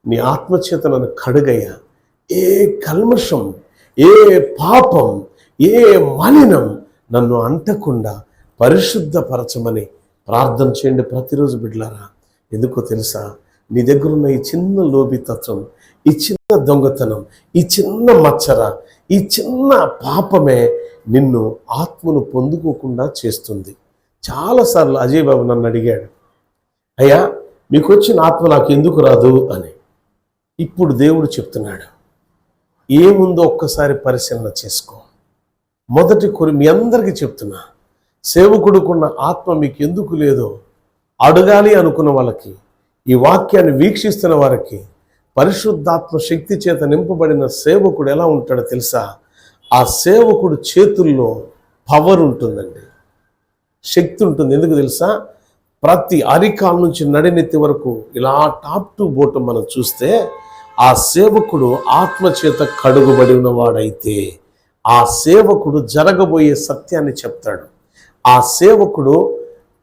నీ ఆత్మచేత నన్ను కడుగయ్యా. ఏ కల్మషం, ఏ పాపం, ఏ మలినం నన్ను అంటకుండా పరిశుద్ధపరచమని ప్రార్థన చేయండి ప్రతిరోజు బిడ్డలారా. ఎందుకో తెలుసా? నీ దగ్గర ఉన్న ఈ చిన్న లోభితత్వం, ఈ చిన్న దొంగతనం, ఈ చిన్న మచ్చర, ఈ చిన్న పాపమే నిన్ను ఆత్మను పొందుకోకుండా చేస్తుంది. చాలాసార్లు అజయ్ బాబు నన్ను అడిగాడు, అయ్యా మీకు వచ్చిన ఆత్మ నాకు ఎందుకు రాదు అని. ఇప్పుడు దేవుడు చెప్తున్నాడు, ఏముందో ఒక్కసారి పరిశీలన చేసుకో. మొదటి మీ అందరికీ చెప్తున్నా, సేవకుడుకున్న ఆత్మ మీకు ఎందుకు లేదో అడగాలి అనుకున్న వాళ్ళకి, ఈ వాక్యాన్ని వీక్షిస్తున్న వారికి, పరిశుద్ధాత్మ శక్తి చేత నింపబడిన సేవకుడు ఎలా ఉంటాడో తెలుసా? ఆ సేవకుడు చేతుల్లో పవర్ ఉంటుందండి, శక్తి ఉంటుంది. ఎందుకు తెలుసా? ప్రతి అరికాల నుంచి నడినెత్తి వరకు ఇలా టాప్ టు బోటం మనం చూస్తే ఆ సేవకుడు ఆత్మ చేత కడుగుబడి ఉన్నవాడైతే ఆ సేవకుడు జరగబోయే సత్యాన్ని చెప్తాడు. ఆ సేవకుడు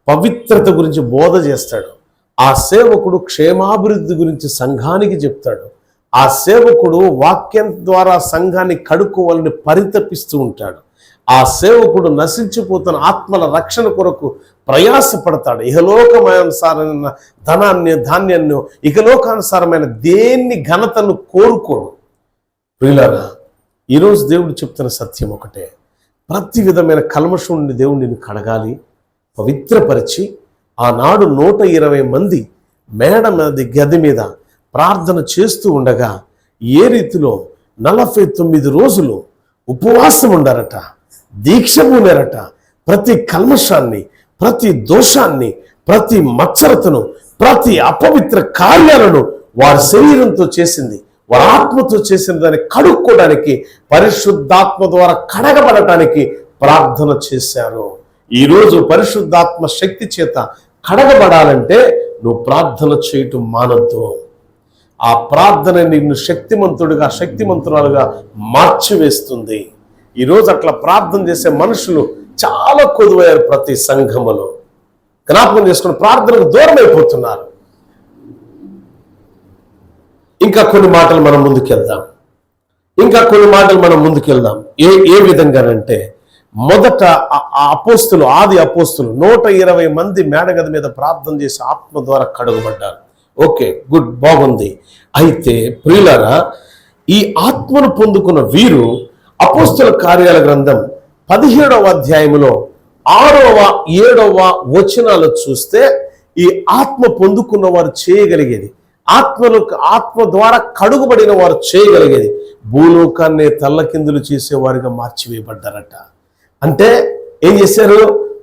పవిత్రత గురించి బోధ చేస్తాడు. ఆ సేవకుడు క్షేమాభివృద్ధి గురించి సంఘానికి చెప్తాడు. ఆ సేవకుడు వాక్యం ద్వారా సంఘాన్ని కడుక్కోవాలని పరితపిస్తూ ఉంటాడు. ఆ సేవకుడు నశించిపోతున్న ఆత్మల రక్షణ కొరకు ప్రయాసపడతాడు. ఇహలోకమానుసారమైన ధనాన్ని, ధాన్యాన్ని, ఇహలోకానుసారమైన దేన్ని ఘనతను కోరుకోడు. ప్రియులారా, ఈరోజు దేవుడు చెప్తున్న సత్యం ఒకటే, ప్రతి విధమైన కల్మషం నుండి దేవుడు నిన్ను కడగాలి, పవిత్రపరిచి. ఆనాడు 120 మంది మేడ మీద, గది మీద ప్రార్థన చేస్తూ ఉండగా ఏ రీతిలో 49 రోజులు ఉపవాసం ఉండారట, దీక్ష పూనారట, ప్రతి కల్మషాన్ని, ప్రతి దోషాన్ని, ప్రతి మత్సరతను, ప్రతి అపవిత్ర కార్యాలను వారి శరీరంతో చేసింది, వారి ఆత్మతో చేసిన దాన్ని కడుక్కోవడానికి, పరిశుద్ధాత్మ ద్వారా కడగబడటానికి ప్రార్థన చేశారు. ఈరోజు పరిశుద్ధాత్మ శక్తి చేత కడగబడాలంటే నువ్వు ప్రార్థన చేయటం మానొద్దు. ఆ ప్రార్థన నిన్ను శక్తిమంతుడిగా, శక్తిమంతురాలుగా మార్చివేస్తుంది. ఈరోజు అట్లా ప్రార్థన చేసే మనుషులు చాలా కొదువయ్యారు. ప్రతి సంఘములో జ్ఞాపకం చేసుకుని ప్రార్థనకు దూరం అయిపోతున్నారు. ఇంకా కొన్ని మాటలు మనం ముందుకెళ్దాం. ఏ విధంగానంటే, మొదట అపోస్తులు, ఆది అపోస్తులు 120 మంది మేడగద మీద ప్రార్థన చేసి ఆత్మ ద్వారా కడుగుబడ్డారు. ఓకే, గుడ్, బాగుంది. అయితే ప్రియులారా, ఈ ఆత్మను పొందుకున్న వీరు అపోస్తుల కార్యాల గ్రంథం 17వ అధ్యాయములో 6వ 7వ వచనాలు చూస్తే ఈ ఆత్మ పొందుకున్న వారు చేయగలిగేది, ఆత్మ ద్వారా కడుగుబడిన వారు చేయగలిగేది భూలోకాన్ని తల్లకిందులు చేసేవారిగా మార్చివేయబడ్డారట. అంటే ఏం చేశారు?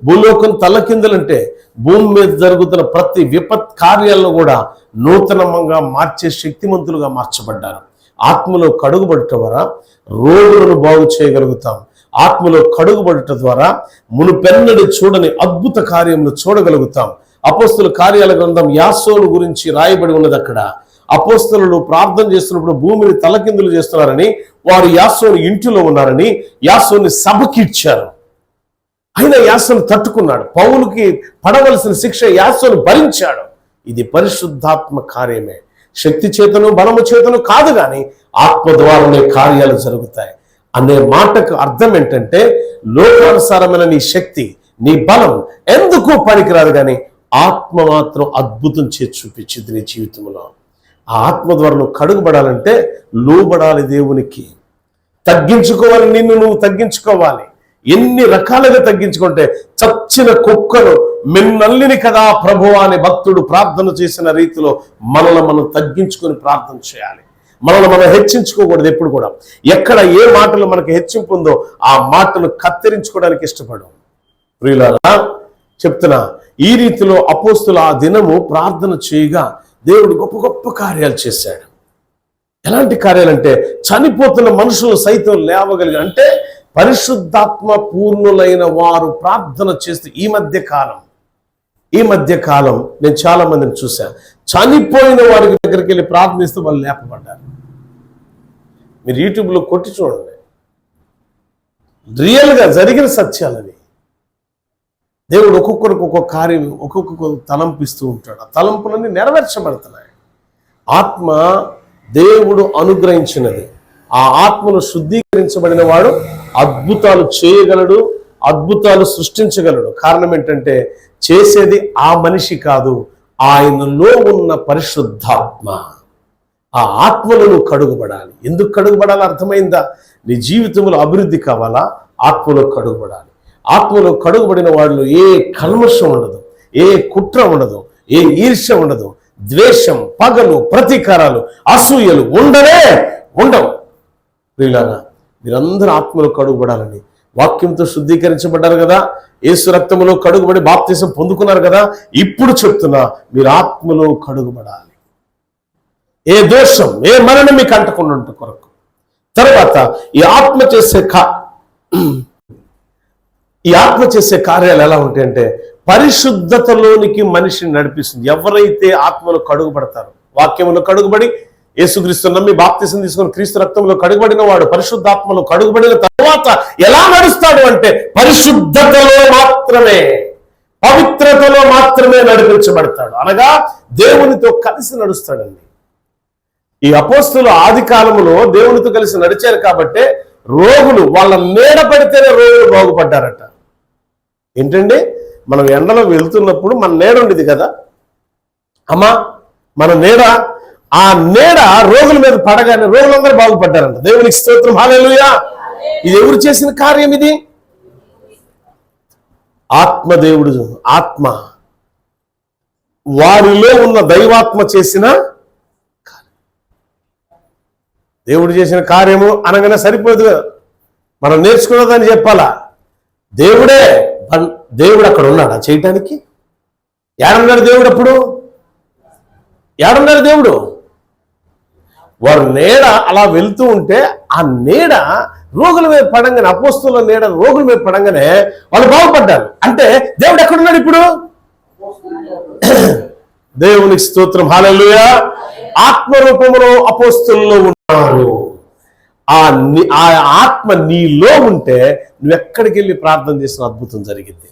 భూలోకం తల్లకిందులంటే భూమి మీద జరుగుతున్న ప్రతి విపత్ కార్యాలను కూడా నూతనంగా మార్చే శక్తిమంతులుగా మార్చబడ్డారు. ఆత్మలో కడుగుబడుట ద్వారా రోగులను బాగు చేయగలుగుతాం. ఆత్మలో కడుగుబడుట ద్వారా మునుపెన్నడు చూడని అద్భుత కార్యములు చూడగలుగుతాం. అపోస్తుల కార్యాల గ్రంథం యాసోను గురించి రాయబడి ఉన్నది. అక్కడ అపోస్తలులు ప్రార్థన చేస్తున్నప్పుడు భూమిని తలకిందులు చేస్తున్నారని, వారు యాసోను ఇంటిలో ఉన్నారని యాసోని సభకి ఇచ్చారు. అయినా యాసోను తట్టుకున్నాడు. పౌలుకి పడవలసిన శిక్ష యాసోను భరించాడు. ఇది పరిశుద్ధాత్మ కార్యమే. శక్తి చేతను బలము చేతను కాదు, కానీ ఆత్మ ద్వారానే కార్యాలు జరుగుతాయి అనే మాటకు అర్థం ఏంటంటే, లోకానుసారమైన నీ శక్తి, నీ బలం ఎందుకు పనికిరాదు, కానీ ఆత్మ మాత్రం అద్భుతం చేసి చూపించింది నీ జీవితంలో. ఆ ఆత్మ ద్వారా నువ్వు కడుగుబడాలంటే లోబడాలి దేవునికి. తగ్గించుకోవాలి, నిన్ను నువ్వు తగ్గించుకోవాలి. ఎన్ని రకాలుగా తగ్గించుకుంటే, చచ్చిన కుక్కను మిన్నల్లిని కదా ప్రభువా అని భక్తుడు ప్రార్థన చేసిన రీతిలో మనల్ని మనం తగ్గించుకొని ప్రార్థన చేయాలి. మనల్ని మనం హెచ్చించుకోకూడదు. ఎప్పుడు కూడా ఎక్కడ ఏ మాటలు మనకు హెచ్చింపు ఉందో ఆ మాటలు కత్తిరించుకోవడానికి ఇష్టపడం. ప్రియులారా, చెప్తున్నా, ఈ రీతిలో అపోస్తులు ఆ దినము ప్రార్థన చేయగా దేవుడు గొప్ప గొప్ప కార్యాలు చేశాడు. ఎలాంటి కార్యాలంటే, చనిపోతున్న మనుషులు సైతం లేవగలిగారు. అంటే పరిశుద్ధాత్మ పూర్ణులైన వారు ప్రార్థన చేస్తూ ఈ మధ్య కాలం నేను చాలా మందిని చూశాను, చనిపోయిన వారికి దగ్గరికి వెళ్ళి ప్రార్థనిస్తూ వాళ్ళు లేపబడ్డారు. మీరు యూట్యూబ్లో కొట్టి చూడండి, రియల్గా జరిగిన సత్యాలని. దేవుడు ఒక్కొక్కరికి ఒక్కొక్క కార్యం, ఒక్కొక్క తలంపిస్తూ ఉంటాడు. ఆ తలంపులన్నీ నెరవేర్చబడుతున్నాయి. ఆత్మ దేవుడు అనుగ్రహించినది. ఆ ఆత్మను శుద్ధీకరించబడిన వాడు అద్భుతాలు చేయగలడు, అద్భుతాలు సృష్టించగలడు. కారణం ఏంటంటే, చేసేది ఆ మనిషి కాదు, ఆయనలో ఉన్న పరిశుద్ధాత్మ. ఆ ఆత్మలో నువ్వు కడుగుబడాలి. ఎందుకు కడుగుబడాలి అర్థమైందా? నీ జీవితంలో అభివృద్ధి కావాలా? ఆత్మలో కడుగుబడాలి. ఆత్మలో కడుగుబడిన వాళ్ళు ఏ కల్మషం ఉండదు, ఏ కుట్ర ఉండదు, ఏ ఈర్ష్య ఉండదు, ద్వేషం, పగలు, ప్రతీకారాలు, అసూయలు ఉండవు. ప్రియులారా, మీరందరూ ఆత్మలో కడుగుబడాలని వాక్యంతో శుద్ధీకరించబడ్డారు కదా, యేసు రక్తములో కడుగుబడి బాప్తిసం పొందుకున్నారు కదా. ఇప్పుడు చెప్తున్నా, మీరు ఆత్మలో కడుగుబడాలి. ఏ దోషం, ఏ మరణం మీకు అంటకుండా కొరకు. తర్వాత ఈ ఆత్మ చేసే కార్యాలు ఎలా ఉంటాయంటే, పరిశుద్ధతలోనికి మనిషిని నడిపిస్తుంది. ఎవరైతే ఆత్మలో కడుగుబడతారో, వాక్యములో కడుగుబడి యేసుక్రీస్తు నమ్మి బాప్తిసం తీసుకొని క్రీస్తు రక్తంలో కడుగుబడిన వాడు పరిశుద్ధాత్మలో కడుగుబడిన తర్వాత ఎలా నడుస్తాడు అంటే, పరిశుద్ధతలో మాత్రమే, పవిత్రతలో మాత్రమే నడిపించబడతాడు. అనగా దేవునితో కలిసి నడుస్తాడండి. ఈ అపోస్తులు ఆది కాలంలో దేవునితో కలిసి నడిచారు కాబట్టి రోగులు వాళ్ళ నీడ పడితేనే రోగులు బాగుపడ్డారట. ఏంటండి, మనం ఎండలో వెళ్తున్నప్పుడు మన నీడ ఉండేది కదా అమ్మా, మన నీడ, ఆ నీడ రోగుల మీద పడగానే రోగులందరూ బాగుపడ్డారంట. దేవునికి స్తోత్రం, హల్లెలూయా. ఇది ఎవరు చేసిన కార్యం? ఇది ఆత్మదేవుడు, ఆత్మ వారిలో ఉన్న దైవాత్మ చేసిన దేవుడు చేసిన కార్యము అనగానే సరిపోదు కదా, మనం నేర్చుకున్నదని చెప్పాలా. దేవుడే దేవుడు అక్కడ ఉన్నాడా చేయటానికి? ఏడున్నాడు దేవుడు? అప్పుడు ఏడున్నాడు దేవుడు? వారు నీడ అలా వెళ్తూ ఉంటే ఆ నీడ రోగుల మీద పడంగానే, అపోస్తుల నీడ రోగుల మీద పడంగానే వాళ్ళు బాగుపడ్డారు. అంటే దేవుడు ఎక్కడున్నాడు ఇప్పుడు? దేవునికి స్తోత్రం, హల్లెలూయా. ఆత్మ రూపంలో అపోస్తుల్లో ఉన్నారు. ఆ ఆత్మ నీలో ఉంటే నువ్వెక్కడికి వెళ్ళి ప్రార్థన చేసిన అద్భుతం జరిగింది.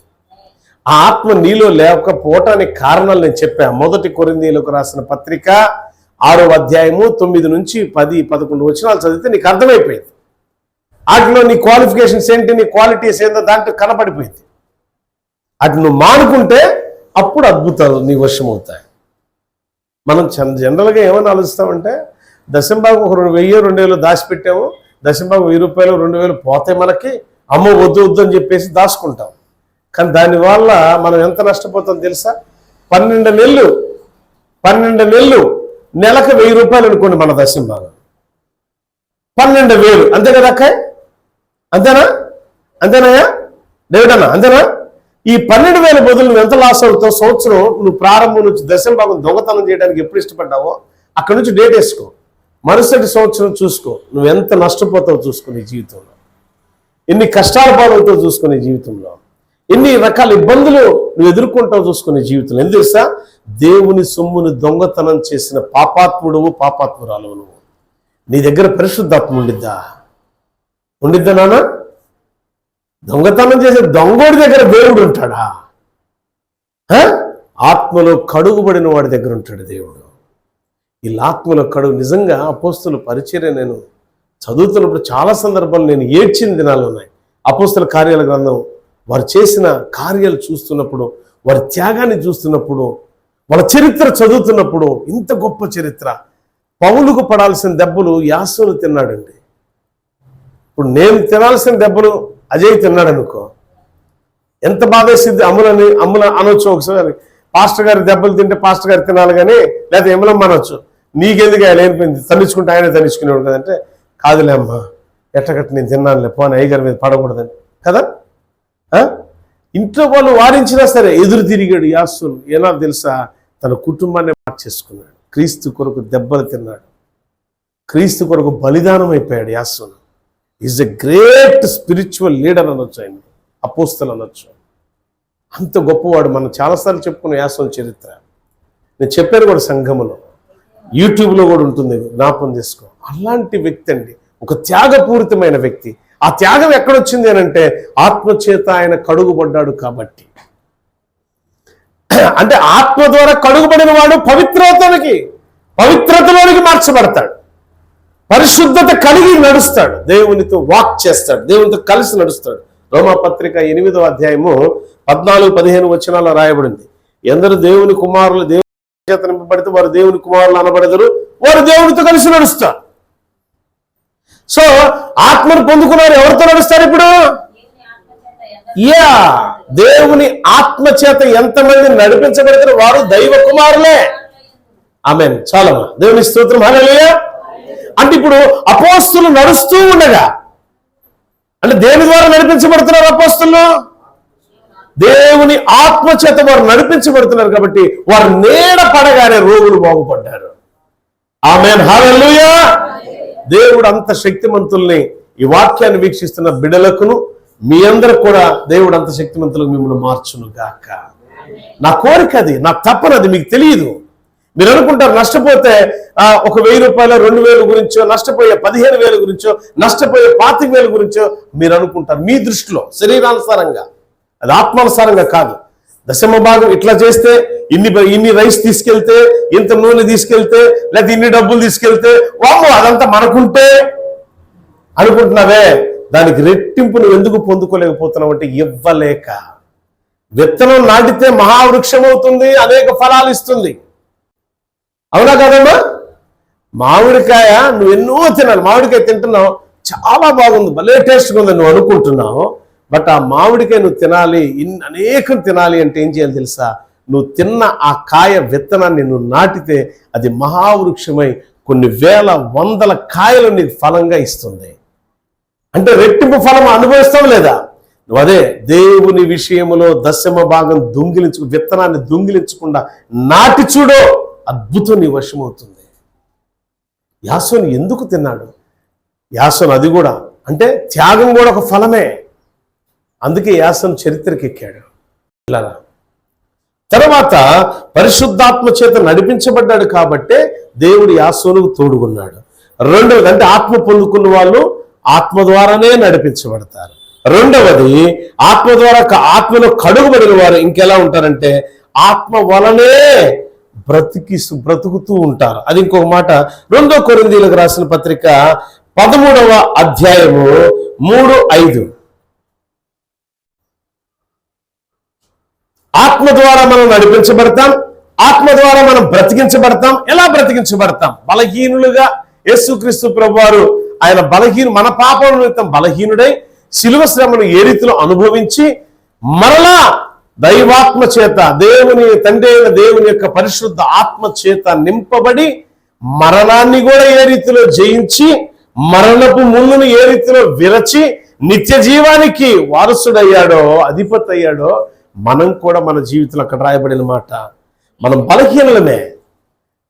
ఆ ఆత్మ నీలో లేకపోవటానికి కారణాలు నేను చెప్పాను. 1 కొరింథీయులకు రాసిన పత్రిక 6వ అధ్యాయము 9 నుంచి 10, 11 వచనాలు చదివితే నీకు అర్థమైపోయింది. వాటిలో నీ క్వాలిఫికేషన్స్ ఏంటి, నీ క్వాలిటీస్ ఏంటో దాంట్లో కనపడిపోయింది. అటు నువ్వు మానుకుంటే అప్పుడు అద్భుతాలు నీ వశం అవుతాయి. మనం జనరల్గా ఏమని ఆలోచిస్తామంటే, దశంభాగం ఒక 1000-2000 దాచిపెట్టాము, దశంభాగం 1000 రూపాయలు 2000 పోతే మనకి అమ్మో వద్దు వద్దు అని చెప్పేసి దాచుకుంటాం. కానీ దానివల్ల మనం ఎంత నష్టపోతాం తెలుసా? 12 నెలలు నెలకు 1000 రూపాయలు అనుకోండి మన దశంభాగం, 12,000. అంతే కదా అక్కాయ్? అంతేనాయా డేవిడ్ అంతేనా? ఈ 12,000 బదులు నువ్వు ఎంత లాస్ అవుతావు? సంవత్సరం నువ్వు ప్రారంభం నుంచి దశంభాగం దొంగతనం చేయడానికి ఎప్పుడు ఇష్టపడ్డావో అక్కడ నుంచి డేట్ వేసుకో, మరుసటి సంవత్సరం చూసుకో, నువ్వు ఎంత నష్టపోతావు చూసుకో. నీ జీవితంలో ఎన్ని కష్టాల పాలవుతావు చూసుకో. నీ జీవితంలో ఎన్ని రకాల ఇబ్బందులు నువ్వు ఎదుర్కొంటావు చూసుకో. నీ జీవితంలో ఎందుకు తెలుసా? దేవుని సొమ్ముని దొంగతనం చేసిన పాపాత్ముడువు, పాపాత్మురాలువు నువ్వు. నీ దగ్గర పరిశుద్ధాత్మ ఉండిద్దా నాన్న? దొంగతనం చేసే దొంగోడి దగ్గర దేవుడు ఉంటాడా? ఆత్మలో కడుగుబడిన వాడి దగ్గర ఉంటాడు దేవుడు. ఈ ఆత్మలో కడుగు నిజంగా అపోస్తుల పరిచర్య నేను చదువుతున్నప్పుడు చాలా సందర్భాలు నేను ఏడ్చిన దినాలు ఉన్నాయి. అపోస్తుల కార్యాల గ్రంథం వారు చేసిన కార్యాలు చూస్తున్నప్పుడు, వారి త్యాగాన్ని చూస్తున్నప్పుడు, వాళ్ళ చరిత్ర చదువుతున్నప్పుడు, ఇంత గొప్ప చరిత్ర. పౌలుకు పడాల్సిన దెబ్బలు యాసోను తిన్నాడండి. ఇప్పుడు నేను తినాల్సిన దెబ్బలు అజయ్ తిన్నాడు అనుకో, ఎంత బాధేసింది. అమ్ముల అనొచ్చు ఒకసారి, పాస్టర్ గారి దెబ్బలు తింటే పాస్టర్ గారు తినాలి కానీ, లేదా ఎమ్మలమ్మ అనొచ్చు, నీకెందుకు ఆయన లేనిపోయింది, తన్నించుకుంటే ఆయనే తన్నించుకునేవాడు కదంటే, కాదులే అమ్మా ఎట్టగట్ట నేను తిన్నానులే, పోనీ అయ్యగారి మీద పడకూడదని కదా. ఇంట్లో వాళ్ళు వారించినా సరే ఎదురు తిరిగాడు యాసోను. ఏనా తెలుసా? తన కుటుంబాన్ని మార్చేసుకున్నాడు. క్రీస్తు కొరకు దెబ్బలు తిన్నాడు, క్రీస్తు కొరకు బలిదానం అయిపోయాడు యాసోను. Is a great spiritual leader అనొచ్చు, ఆయన అపోస్తలు అనొచ్చు. అంత గొప్పవాడు. మనం చాలాసార్లు చెప్పుకున్న యాసోను చరిత్ర నేను చెప్పాను కూడా, సంఘములో యూట్యూబ్లో కూడా ఉంటుంది, జ్ఞాపకం చేసుకో. అలాంటి వ్యక్తి అండి, ఒక త్యాగపూరితమైన వ్యక్తి. ఆ త్యాగం ఎక్కడొచ్చింది అని అంటే ఆత్మచేత ఆయన కడుగుబడ్డాడు కాబట్టి. అంటే ఆత్మ ద్వారా కడుగుబడిన వాడు పవిత్రతలోనికి మార్చబడతాడు, పరిశుద్ధత కలిగి నడుస్తాడు, దేవునితో వాక్ చేస్తాడు, దేవునితో కలిసి నడుస్తాడు. రోమాపత్రిక 8వ అధ్యాయము 14-15 వచనాల్లో రాయబడింది, ఎందరు దేవుని కుమారులు దేవుని చేత నింపబడితే వారు దేవుని కుమారులు అనబడెదరు, వారు దేవునితో కలిసి నడుస్తారు. సో ఆత్మను పొందుకున్నారు, ఎవరితో నడుస్తారు ఇప్పుడు? దేవుని ఆత్మ చేత ఎంతమంది నడిపించబడితే వారు దైవ కుమారులే. ఆమేన్. చాలమ్మా, దేవుని స్తోత్రం, హల్లెలూయా. అంటే ఇప్పుడు అపోస్తులు నడుస్తూ ఉండగా, అంటే దేని ద్వారా నడిపించబడుతున్నారు అపోస్తులు? దేవుని ఆత్మ చేత వారు నడిపించబడుతున్నారు కాబట్టి వారు నీడ పడగానే రోగులు బాగుపడ్డారు. ఆమేన్, హల్లెలూయా. దేవుడు అంత శక్తిమంతుల్ని ఈ వాక్యాన్ని వీక్షిస్తున్న బిడ్డలకును మీ అందరూ కూడా దేవుడు అంత శక్తిమంతులకు మిమ్మల్ని మార్చును గాక. నా కోరిక అది, నా తప్పనది. మీకు తెలియదు. మీరు అనుకుంటారు నష్టపోతే 1,000 రూపాయలు 2,000 గురించో, నష్టపోయే 15,000 గురించో, నష్టపోయే 25,000 గురించో మీరు అనుకుంటారు మీ దృష్టిలో, శరీరానుసారంగా. అది ఆత్మానుసారంగా కాదు. దశమ భాగం ఇట్లా చేస్తే, ఇన్ని రైస్ తీసుకెళ్తే, ఇంత నూనె తీసుకెళ్తే, లేదా ఇన్ని డబ్బులు తీసుకెళ్తే, వాము అదంతా మనకుంటే అనుకుంటున్నావే, దానికి రెట్టింపు నువ్వు ఎందుకు పొందుకోలేకపోతున్నావు అంటే ఇవ్వలేక. విత్తనం నాటితే మహావృక్షం అవుతుంది, అనేక ఫలాలు ఇస్తుంది. అవునా కదమ్మా? మామిడికాయ నువ్వు ఎన్నో తినాలి, మామిడికాయ తింటున్నావు, చాలా బాగుంది, భలే టేస్ట్గా ఉంది నువ్వు అనుకుంటున్నావు. బట్ ఆ మామిడికాయ నువ్వు తినాలి, అనేకం తినాలి అంటే ఏం చేయాలి తెలుసా? నువ్వు తిన్న ఆ కాయ విత్తనాన్ని నువ్వు నాటితే అది మహావృక్షమై కొన్ని వేల వందల కాయలు నీకు ఫలంగా ఇస్తుంది. అంటే రెట్టింపు ఫలం అనుభవిస్తాం లేదా? నువ్వు అదే దేవుని విషయములో దశమ భాగం విత్తనాన్ని దొంగిలించకుండా నాటి చూడో, అద్భుతం నీ వశమవుతుంది. యాసోను ఎందుకు తిన్నాడు? యాసోను అది కూడా అంటే త్యాగం కూడా ఒక ఫలమే. అందుకే యాసోను చరిత్రకి ఎక్కాడు. ఇలా తర్వాత పరిశుద్ధాత్మ చేత నడిపించబడ్డాడు కాబట్టే దేవుడు యాసోనుకు తోడుకున్నాడు. రెండవది అంటే ఆత్మ పొందుకున్న వాళ్ళు ఆత్మ ద్వారానే నడిపించబడతారు. రెండవది ఆత్మలో కడుగుబడిన వారు ఇంకెలా ఉంటారంటే ఆత్మ వలనే బ్రతుకుతూ ఉంటారు. అది ఇంకొక మాట 2 కొరింథీయులకు రాసిన పత్రిక 13వ అధ్యాయము 3-5. ఆత్మ ద్వారా మనం నడిపించబడతాం, ఆత్మ ద్వారా మనం బ్రతికించబడతాం. ఎలా బ్రతికించబడతాం? బలహీనులుగా యేసుక్రీస్తు ప్రభువారు ఆయన మన పాపం నిమిత్తం బలహీనుడై శిలువ శ్రమను ఏ రీతిలో అనుభవించి మరలా దైవాత్మ చేత దేవుని తండ్రి అయిన దేవుని యొక్క పరిశుద్ధ ఆత్మ చేత నింపబడి మరణాన్ని కూడా ఏ రీతిలో జయించి మరణపు ముళ్ళును ఏ రీతిలో విరచి నిత్య జీవానికి వారసుడయ్యాడో, అధిపతి అయ్యాడో, మనం కూడా మన జీవితంలో అక్కడ రాయబడిన మాట. మనం బలహీనలమే,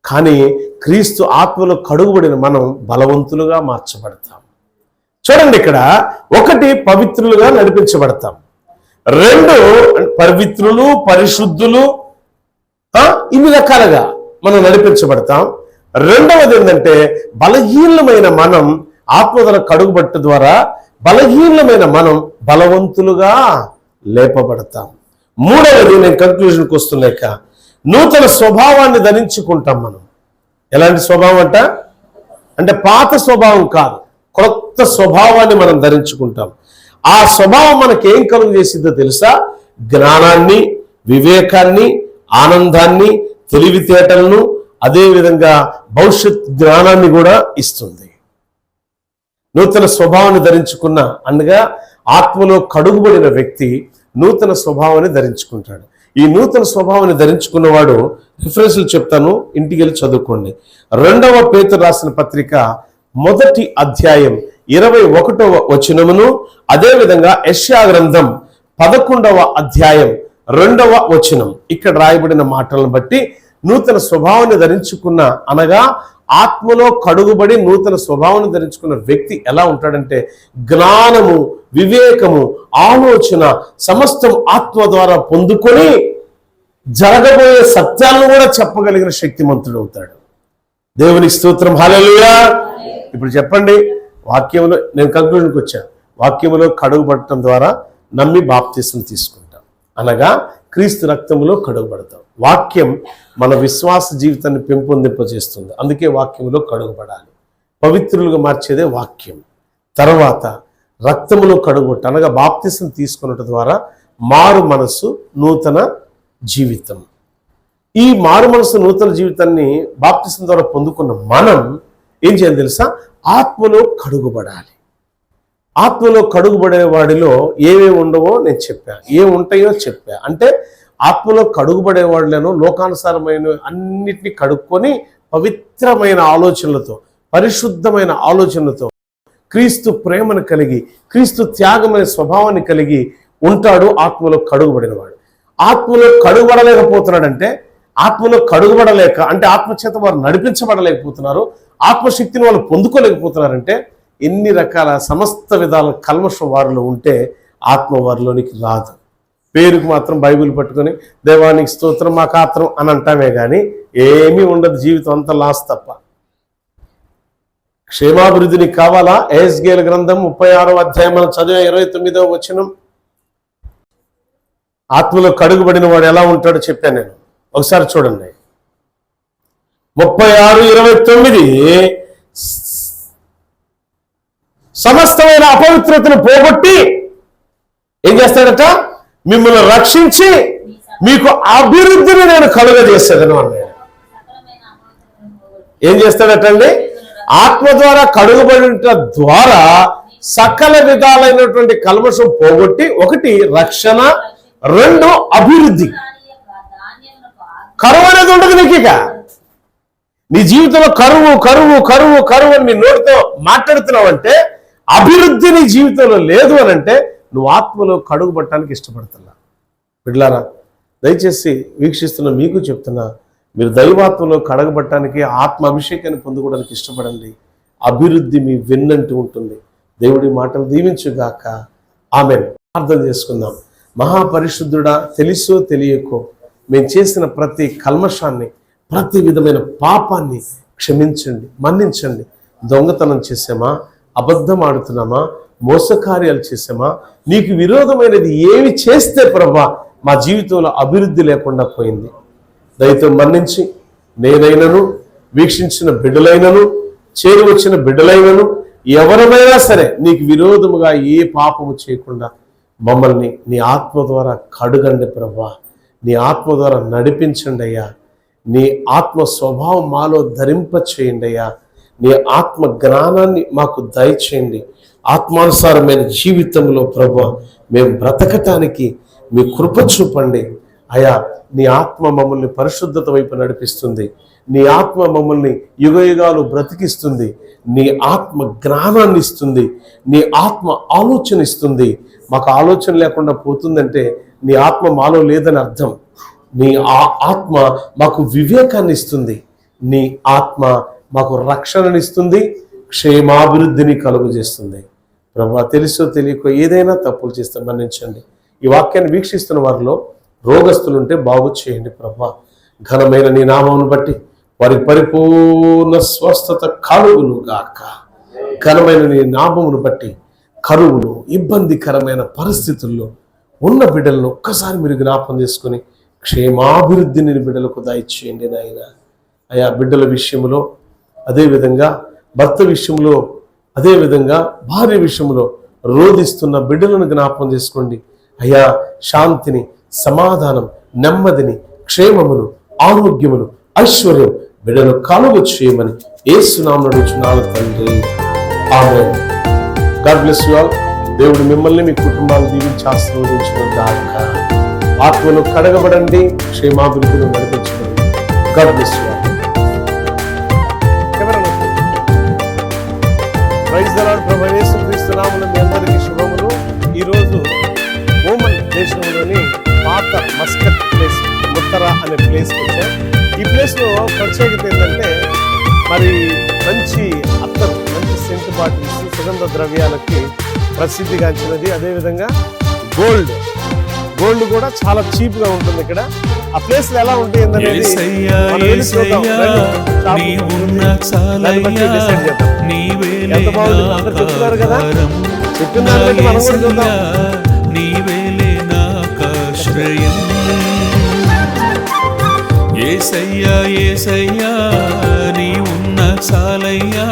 కానీ క్రీస్తు ఆత్మలో కడుగుబడిన మనం బలవంతులుగా మార్చబడతాం. చూడండి, ఇక్కడ 1 పవిత్రులుగా నడిపించబడతాం, 2 పవిత్రులు పరిశుద్ధులు, ఇన్ని రకాలుగా మనం నడిపించబడతాం. రెండవది ఏంటంటే బలహీనమైన మనం ఆత్మధర కడుగుబట్టు ద్వారా బలహీనమైన మనం బలవంతులుగా లేపబడతాం. మూడవది నేను కంక్లూజన్కి వస్తున్నాక నూతన స్వభావాన్ని ధరించుకుంటాం. మనం ఎలాంటి స్వభావం అంటే పాత స్వభావం కాదు, కొత్త స్వభావాన్ని మనం ధరించుకుంటాం. ఆ స్వభావం మనకి ఏం కలుగు చేసిందో తెలుసా? జ్ఞానాన్ని, వివేకాన్ని, ఆనందాన్ని, తెలివితేటలను, అదేవిధంగా భవిష్యత్ జ్ఞానాన్ని కూడా ఇస్తుంది. నూతన స్వభావాన్ని ధరించుకున్న అనగా ఆత్మలో కడుగుబడిన వ్యక్తి నూతన స్వభావాన్ని ధరించుకుంటాడు. ఈ నూతన స్వభావాన్ని ధరించుకున్నవాడు రిఫరెన్స్లు చెప్తాను, ఇంటికి వెళ్ళి చదువుకోండి. 2వ పేతురు రాసిన పత్రిక 1వ అధ్యాయం 21వ వచనమును, అదేవిధంగా యెషయా గ్రంథం 11వ అధ్యాయం 2వ వచనం, ఇక్కడ రాయబడిన మాటలను బట్టి నూతన స్వభావాన్ని ధరించుకున్న అనగా ఆత్మలో కడుగుబడి నూతన స్వభావాన్ని ధరించుకున్న వ్యక్తి ఎలా ఉంటాడంటే జ్ఞానము, వివేకము, ఆలోచన సమస్తం ఆత్మ ద్వారా పొందుకొని జరగబోయే సత్యాలను కూడా చెప్పగలిగిన శక్తిమంతుడు అవుతాడు. దేవునికి స్తోత్రం, హల్లెలూయా. ఇప్పుడు చెప్పండి, వాక్యంలో నేను కంక్లూజన్కి వచ్చాను. వాక్యములో కడుగుబడటం ద్వారా నమ్మి బాప్తిసం తీసుకుంటాం, అనగా క్రీస్తు రక్తములో కడుగుబడతాం. వాక్యం మన విశ్వాస జీవితాన్ని పెంపొందింపజేస్తుంది. అందుకే వాక్యములో కడుగుబడాలి. పవిత్రులుగా మార్చేదే వాక్యం. తర్వాత రక్తములో కడుగుబట్ట అనగా బాప్తిసం తీసుకున్నట్టు ద్వారా మారు మనస్సు, నూతన జీవితం. ఈ మారు మనస్సు, నూతన జీవితాన్ని బాప్తిసం ద్వారా పొందుకున్న మనం ఏం చేయాలి తెలుసా? ఆత్మలో కడుగుబడాలి. ఆత్మలో కడుగుబడే వాడిలో ఏమేమి ఉండవో నేను చెప్పా, ఏమి ఉంటాయో చెప్పా. అంటే ఆత్మలో కడుగుబడే వాళ్ళను లోకానుసారమైన అన్నిటినీ కడుక్కొని పవిత్రమైన ఆలోచనలతో, పరిశుద్ధమైన ఆలోచనలతో, క్రీస్తు ప్రేమను కలిగి, క్రీస్తు త్యాగమైన స్వభావాన్ని కలిగి ఉంటాడు ఆత్మలో కడుగుబడినవాడు. ఆత్మలో కడుగుబడలేకపోతున్నాడంటే, ఆత్మలో కడుగుబడలేక అంటే ఆత్మచేత వారు నడిపించబడలేకపోతున్నారు, ఆత్మశక్తిని వాళ్ళు పొందుకోలేకపోతున్నారంటే ఎన్ని రకాల సమస్త విధాల కల్మషం వారిలో ఉంటే ఆత్మ వారిలోనికి రాదు. పేరుకు మాత్రం బైబిల్ పట్టుకొని దేవానికి స్తోత్రం మాకు ఆత్రం అని అంటామే కానీ ఏమీ ఉండదు. జీవితం అంతా లాస్ తప్ప. క్షేమాభివృద్ధి నీకు కావాలా? ఎహెజ్కేలు గ్రంథం 36వ అధ్యాయం మనం చదివే 29వ వచనం. ఆత్మలో కడుగుబడిన వాడు ఎలా ఉంటాడో చెప్పాను నేను, ఒకసారి చూడండి. 36:29 సమస్తమైన అపవిత్రతను పోగొట్టి ఏం చేస్తాడట? మిమ్మల్ని రక్షించి మీకు అభివృద్ధిని నేను కలుగజేసేదను అన్నాడు. ఏం చేస్తాడటండి? ఆత్మ ద్వారా కడుగుబడిన ద్వారా సకల విధాలైనటువంటి కల్మషం పోగొట్టి, 1 రక్షణ, 2 అభివృద్ధి. కరువు అనేది ఉండదు నీకు. ఇక నీ జీవితంలో కరువు కరువు కరువు కరువు అని నీ నోటితో మాట్లాడుతున్నావు అంటే, అభివృద్ధి నీ జీవితంలో లేదు అని అంటే నువ్వు ఆత్మలో కడుగుబట్టడానికి ఇష్టపడుతున్నా. బిడ్డలారా, దయచేసి వీక్షిస్తున్న మీకు చెప్తున్నా, మీరు దైవాత్మలో కడగబట్టడానికి, ఆత్మ అభిషేకాన్ని పొందుకోవడానికి ఇష్టపడండి. అభివృద్ధి మీ వెన్నంటూ ఉంటుంది. దేవుడి మాటలు దీవించుగాక. ఆమేన్. ప్రార్థన చేసుకుందాం. మహాపరిశుద్ధుడా, తెలుసో తెలియకో మేము చేసిన ప్రతి కల్మషాన్ని, ప్రతి విధమైన పాపాన్ని క్షమించండి, మన్నించండి. దొంగతనం చేసామా, అబద్ధం ఆడుతున్నామా, మోసకార్యాలు చేసామా, నీకు విరోధమైనది ఏమి చేస్తే ప్రభా మా జీవితంలో అభివృద్ధి లేకుండా పోయింది. దయతో మన్నించి నేనైనను, వీక్షించిన బిడ్డలైనను, చేరి వచ్చిన బిడ్డలైనను, ఎవరమైనా సరే నీకు విరోధముగా ఏ పాపము చేయకుండా మమ్మల్ని నీ ఆత్మ ద్వారా కడుగండి ప్రభా. నీ ఆత్మ ద్వారా నడిపించండి అయ్యా. నీ ఆత్మ స్వభావం మాలో ధరింప చేయండి అయ్యా. నీ ఆత్మ జ్ఞానాన్ని మాకు దయచేయండి. ఆత్మానుసారమైన జీవితంలో ప్రభా మేము బ్రతకటానికి మీ కృప చూపండి అయ్యా. నీ ఆత్మ మమ్మల్ని పరిశుద్ధత వైపు నడిపిస్తుంది. నీ ఆత్మ మమ్మల్ని యుగయుగాలు బ్రతికిస్తుంది. నీ ఆత్మ జ్ఞానాన్ని ఇస్తుంది. నీ ఆత్మ ఆలోచన ఇస్తుంది. మాకు ఆలోచన లేకుండా పోతుందంటే నీ ఆత్మ మాలో లేదని అర్థం. నీ ఆత్మ మాకు వివేకాన్ని ఇస్తుంది. నీ ఆత్మ మాకు రక్షణనిస్తుంది, క్షేమాభివృద్ధిని కలుగు చేస్తుంది. ప్రభా, తెలుసో తెలియకో ఏదైనా తప్పులు చేస్తే మన్నించండి. ఈ వాక్యాన్ని వీక్షిస్తున్న వారిలో రోగస్తులుంటే బాగు చేయండి ప్రభా. ఘనమైన నీ నామమును బట్టి వారి పరిపూర్ణ స్వస్థత కలుగును గాక. ఘనమైన నీ నామమును బట్టి కరువులు, ఇబ్బందికరమైన పరిస్థితుల్లో ఉన్న బిడ్డలను ఒక్కసారి మీరు జ్ఞాపకం చేసుకుని క్షేమాభివృద్ధిని బిడ్డలకు దయచేయండి నాయన. అయా, బిడ్డల విషయంలో, అదేవిధంగా భర్త విషయంలో, అదేవిధంగా భార్య విషయంలో రోధిస్తున్న బిడ్డలను జ్ఞాపకం చేసుకోండి అయ్యా. శాంతిని, సమాధానం, నెమ్మదిని, క్షేమమును, ఆరోగ్యమును, ఐశ్వర్యం బిడ్డలు కలుగు చేయమని యేసు నామమున అడుగుచున్నాను తండ్రి. ఆమేన్. God bless you all. దేవుడు మిమ్మల్ని, మీ కుటుంబాలను దీవించి ఆశీర్వదించును గాక. ఆత్మలో కడగబడండి, క్షేమాభివృద్ధిలో నడిపించబడండి. God bless you all. Praise the Lord. ప్రభువైన యేసుక్రీస్తు నామమున మీ అందరికీ శుభములు. ఈరోజు ఓమన్ దేశంలోని పాత మస్కట్ ప్లేస్, ముత్తరా అనే ప్లేస్కి వచ్చాం. ఈ ప్లేస్లో ప్రత్యేకత ఏంటంటే, మరి మంచి అత్తరు, మంచి సెంట్ బాటిల్స్, సుగంధ ద్రవ్యాలకి ప్రసిద్ధిగాంచినది. అదేవిధంగా గోల్డ్ కూడా చాలా చీప్గా ఉంటుంది ఇక్కడ. ఆ ప్లేస్ లో ఎలా ఉంటుంది ఏంటనేది ఎంత బాగుంది అందరు చెప్తున్నారు కదా. చెప్పిన దాన్ని బట్టి మనం కూడా చూద్దాం. యేసయ్యా యేసయ్యా నీ ఉన్న చాలయ్యా,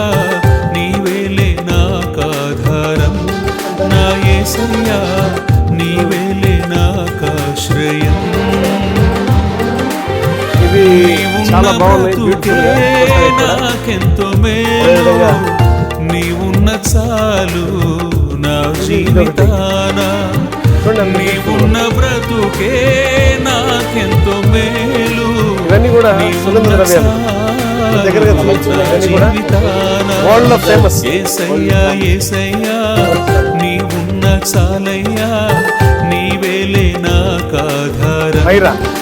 నీవేలే నాకాధారం. నా యేసయ్యా నీవేలే నాకాశ్రయం. ఇది చాలా బాగుంది. నాకెంతో మేలు, నీవున్న చాలు నా జీవితాన. నీవున్న బ్రతుకే నాకెంతో మేలు. ఇవన్నీ కూడా సుగంధ ద్రవ్యాలు. యేసయ్యా యేసయ్యా నీవున్న చాలయ్యా, నీవేలే నాకాధారం.